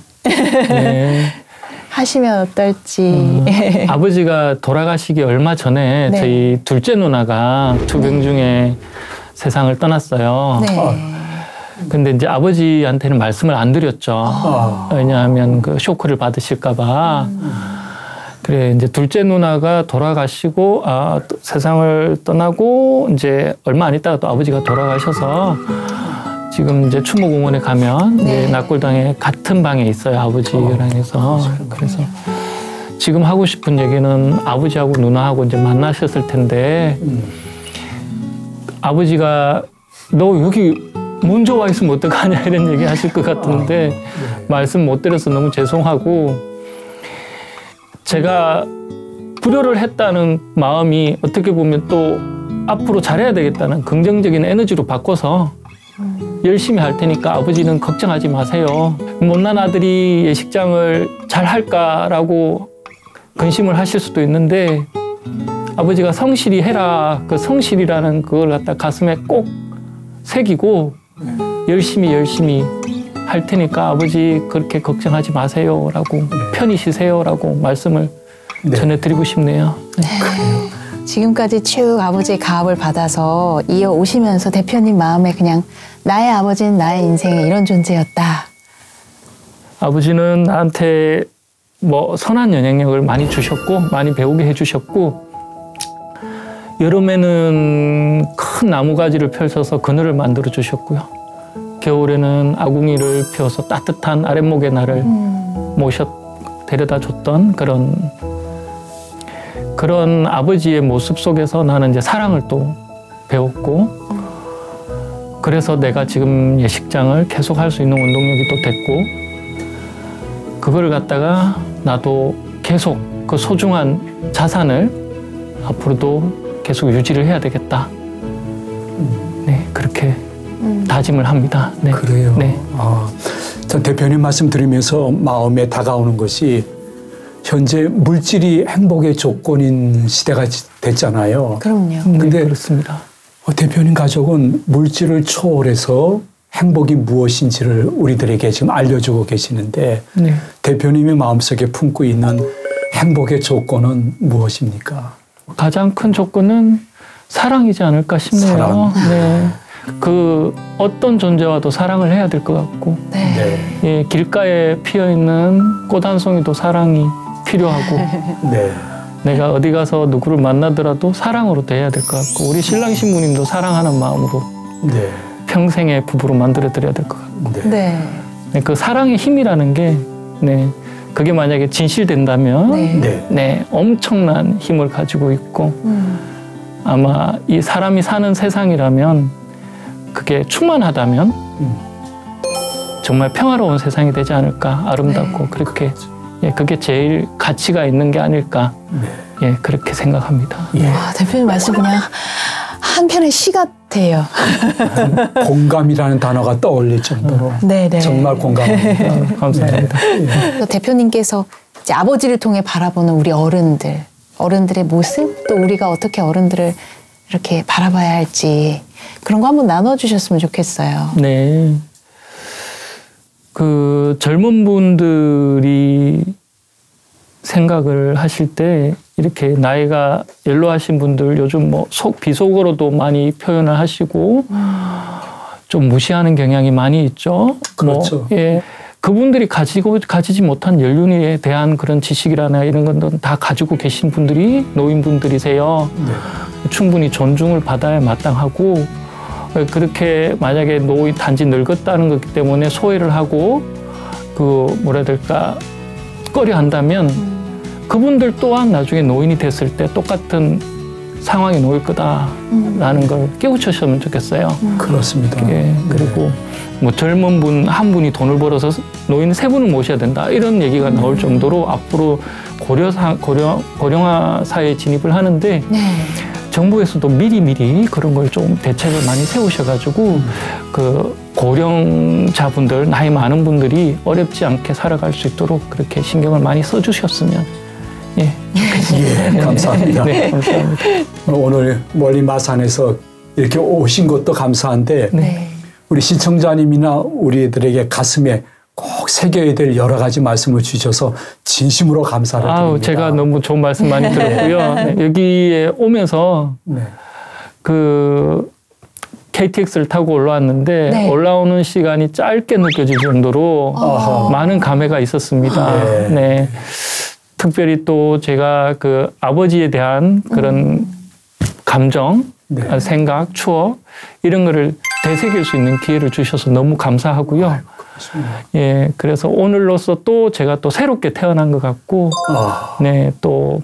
하시면 어떨지. 아버지가 돌아가시기 얼마 전에 저희 둘째 누나가 투병 중에 세상을 떠났어요. 근데 이제 아버지한테는 말씀을 안 드렸죠. 왜냐하면 그 쇼크를 받으실까봐. 그래, 이제 둘째 누나가 돌아가시고, 세상을 떠나고, 이제 얼마 안 있다가 또 아버지가 돌아가셔서, 지금 이제 추모공원에 가면, 이제 낙골당에 같은 방에 있어요, 아버지랑 해서. 그래서 지금 하고 싶은 얘기는 아버지하고 누나하고 이제 만나셨을 텐데, 아버지가 너 여기 먼저 와 있으면 어떡하냐 이런 얘기 하실 것 같은데, 말씀 못 드려서 너무 죄송하고, 제가 불효를 했다는 마음이 어떻게 보면 또 앞으로 잘해야 되겠다는 긍정적인 에너지로 바꿔서 열심히 할 테니까 아버지는 걱정하지 마세요. 못난 아들이 예식장을 잘 할까라고 근심을 하실 수도 있는데 아버지가 성실히 해라. 그 성실이라는 그걸 갖다 가슴에 꼭 새기고 열심히 할 테니까 아버지 그렇게 걱정하지 마세요라고 편히 쉬세요라고 말씀을 전해드리고 싶네요. 네. 지금까지 쭉 아버지의 가업을 받아서 이어오시면서 대표님 마음에 그냥 나의 아버지는 나의 인생에 이런 존재였다. 아버지는 나한테 뭐 선한 영향력을 많이 주셨고 많이 배우게 해주셨고 여름에는 큰 나무가지를 펼쳐서 그늘을 만들어 주셨고요. 겨울에는 아궁이를 피워서 따뜻한 아랫목에 나를 데려다 줬던 그런 아버지의 모습 속에서 나는 이제 사랑을 또 배웠고 그래서 내가 지금 예식장을 계속 할 수 있는 원동력이 또 됐고 그걸 갖다가 나도 계속 그 소중한 자산을 앞으로도 계속 유지를 해야 되겠다. 네, 그렇게 다짐을 합니다. 네. 그래요. 네. 전 대표님 말씀 들으면서 마음에 다가오는 것이 현재 물질이 행복의 조건인 시대가 됐잖아요. 그럼요. 근데 네, 그렇습니다. 대표님 가족은 물질을 초월해서 행복이 무엇인지를 우리들에게 지금 알려주고 계시는데 네. 대표님의 마음속에 품고 있는 행복의 조건은 무엇입니까? 가장 큰 조건은 사랑이지 않을까 싶네요. 사랑. 네. 그 어떤 존재와도 사랑을 해야 될 것 같고 네. 예, 길가에 피어있는 꽃 한 송이도 사랑이 필요하고 네. 내가 어디 가서 누구를 만나더라도 사랑으로 대해야 될 것 같고 우리 신랑 신부님도 사랑하는 마음으로 네. 평생의 부부로 만들어드려야 될 것 같고 네. 네, 그 사랑의 힘이라는 게 네, 그게 만약에 진실된다면 네. 네, 엄청난 힘을 가지고 있고 아마 이 사람이 사는 세상이라면 그게 충만하다면 정말 평화로운 세상이 되지 않을까 아름답고 그렇게 예, 그게 제일 가치가 있는 게 아닐까 예, 그렇게 생각합니다. 예. 와, 대표님 말씀 그냥 한 편의 시 같아요. 공감이라는 단어가 떠올릴 정도로 네네. 정말 공감합니다. 감사합니다. 네. 대표님께서 이제 아버지를 통해 바라보는 우리 어른들의 모습 또 우리가 어떻게 어른들을 이렇게 바라봐야 할지 그런 거 한번 나눠주셨으면 좋겠어요. 네. 그 젊은 분들이 생각을 하실 때 이렇게 나이가 연로하신 분들 요즘 뭐 비속어로도 많이 표현을 하시고 좀 무시하는 경향이 많이 있죠. 그렇죠. 예. 그분들이 가지지 못한 연륜에 대한 그런 지식이라나 이런 건 다 가지고 계신 분들이 노인분들이세요. 네. 충분히 존중을 받아야 마땅하고 그렇게 만약에 단지 늙었다는 것 때문에 소외를 하고 뭐라 해야 될까 꺼려 한다면 그분들 또한 나중에 노인이 됐을 때 똑같은 상황에 놓일 거다라는 걸 깨우치셨으면 좋겠어요. 그렇습니다. 예, 그리고 뭐 젊은 분 한 분이 돈을 벌어서 노인 3분을 모셔야 된다 이런 얘기가 나올 정도로 앞으로 고령화 사회에 진입을 하는데 정부에서도 미리 그런 걸 좀 대책을 많이 세우셔가지고 그 고령자분들 나이 많은 분들이 어렵지 않게 살아갈 수 있도록 그렇게 신경을 많이 써주셨으면 예, 감사합니다. 네, 감사합니다. 오늘 멀리 마산에서 이렇게 오신 것도 감사한데 우리 시청자님이나 우리들에게 가슴에 꼭 새겨야 될 여러 가지 말씀을 주셔서 진심으로 감사를 드립니다. 제가 너무 좋은 말씀 많이 들었고요. 네, 여기에 오면서 그 KTX를 타고 올라왔는데 올라오는 시간이 짧게 느껴질 정도로 많은 감회가 있었습니다. 네. 특별히 또 제가 그 아버지에 대한 그런 감정, 생각, 추억 이런 거를 되새길 수 있는 기회를 주셔서 너무 감사하고요. 예, 그래서 오늘로서 또 제가 또 새롭게 태어난 것 같고, 네, 또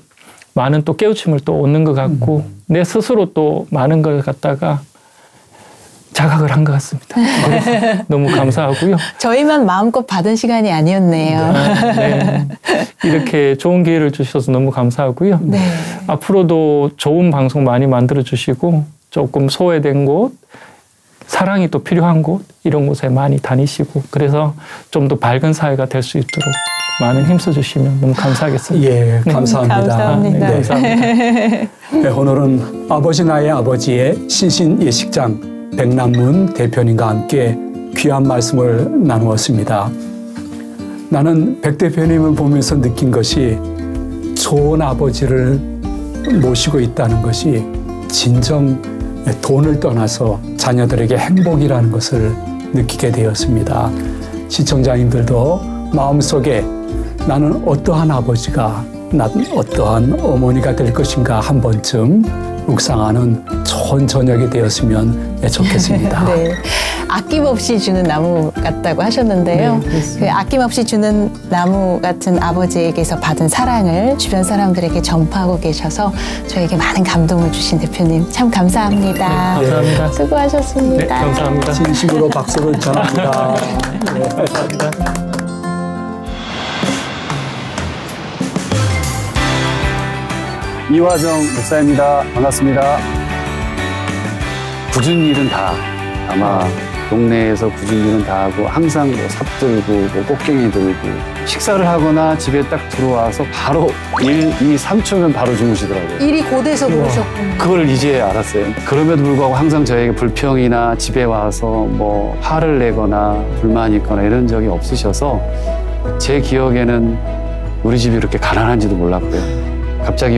많은 또 깨우침을 또 얻는 것 같고, 내 스스로 또 많은 걸 갖다가 자각을 한 것 같습니다. 그래서 너무 감사하고요. 저희만 마음껏 받은 시간이 아니었네요. 네. 이렇게 좋은 기회를 주셔서 너무 감사하고요. 네. 앞으로도 좋은 방송 많이 만들어 주시고 조금 소외된 곳, 사랑이 또 필요한 곳 이런 곳에 많이 다니시고 그래서 좀 더 밝은 사회가 될 수 있도록 많은 힘써 주시면 너무 감사하겠습니다. 예, 감사합니다. 감사합니다. 네. 감사합니다. 네, 오늘은 아버지 나의 아버지의 신신 예식장 백남문 대표님과 함께 귀한 말씀을 나누었습니다. 나는 백 대표님을 보면서 느낀 것이 좋은 아버지를 모시고 있다는 것이 진정 돈을 떠나서 자녀들에게 행복이라는 것을 느끼게 되었습니다. 시청자님들도 마음속에 나는 어떠한 아버지가, 나는 어떠한 어머니가 될 것인가 한 번쯤 묵상하는 좋은 저녁이 되었으면 좋겠습니다. 네. 아낌없이 주는 나무 같다고 하셨는데요. 네, 그 아낌없이 주는 나무 같은 아버지에게서 받은 사랑을 주변 사람들에게 전파하고 계셔서 저에게 많은 감동을 주신 대표님 참 감사합니다. 네, 감사합니다. 수고하셨습니다. 네, 감사합니다. 진심으로 박수를 전합니다. 네, 감사합니다. 이화정 목사입니다. 반갑습니다. 굳은 일은 다 아마 동네에서 굳은 일은 다 하고 항상 뭐 삽들고 뭐 꽃갱이 들고 식사를 하거나 집에 딱 들어와서 바로 1, 2, 3초면 바로 주무시더라고요. 일이 고돼서 그러셨군요. 그걸 이제 알았어요. 그럼에도 불구하고 항상 저에게 불평이나 집에 와서 뭐 화를 내거나 불만이 있거나 이런 적이 없으셔서 제 기억에는 우리 집이 이렇게 가난한지도 몰랐고요. 갑자기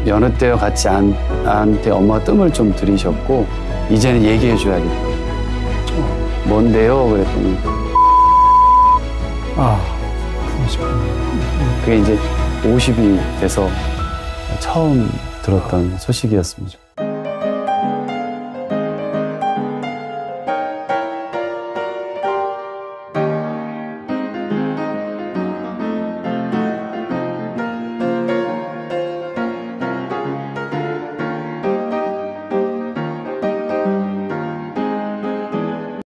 여느 때와 같지 않은데 엄마가 뜸을 좀 들이셨고 이제는 얘기해 줘야겠다. 뭔데요? 그랬더니 그게 이제 50이 돼서 처음 들었던 소식이었습니다.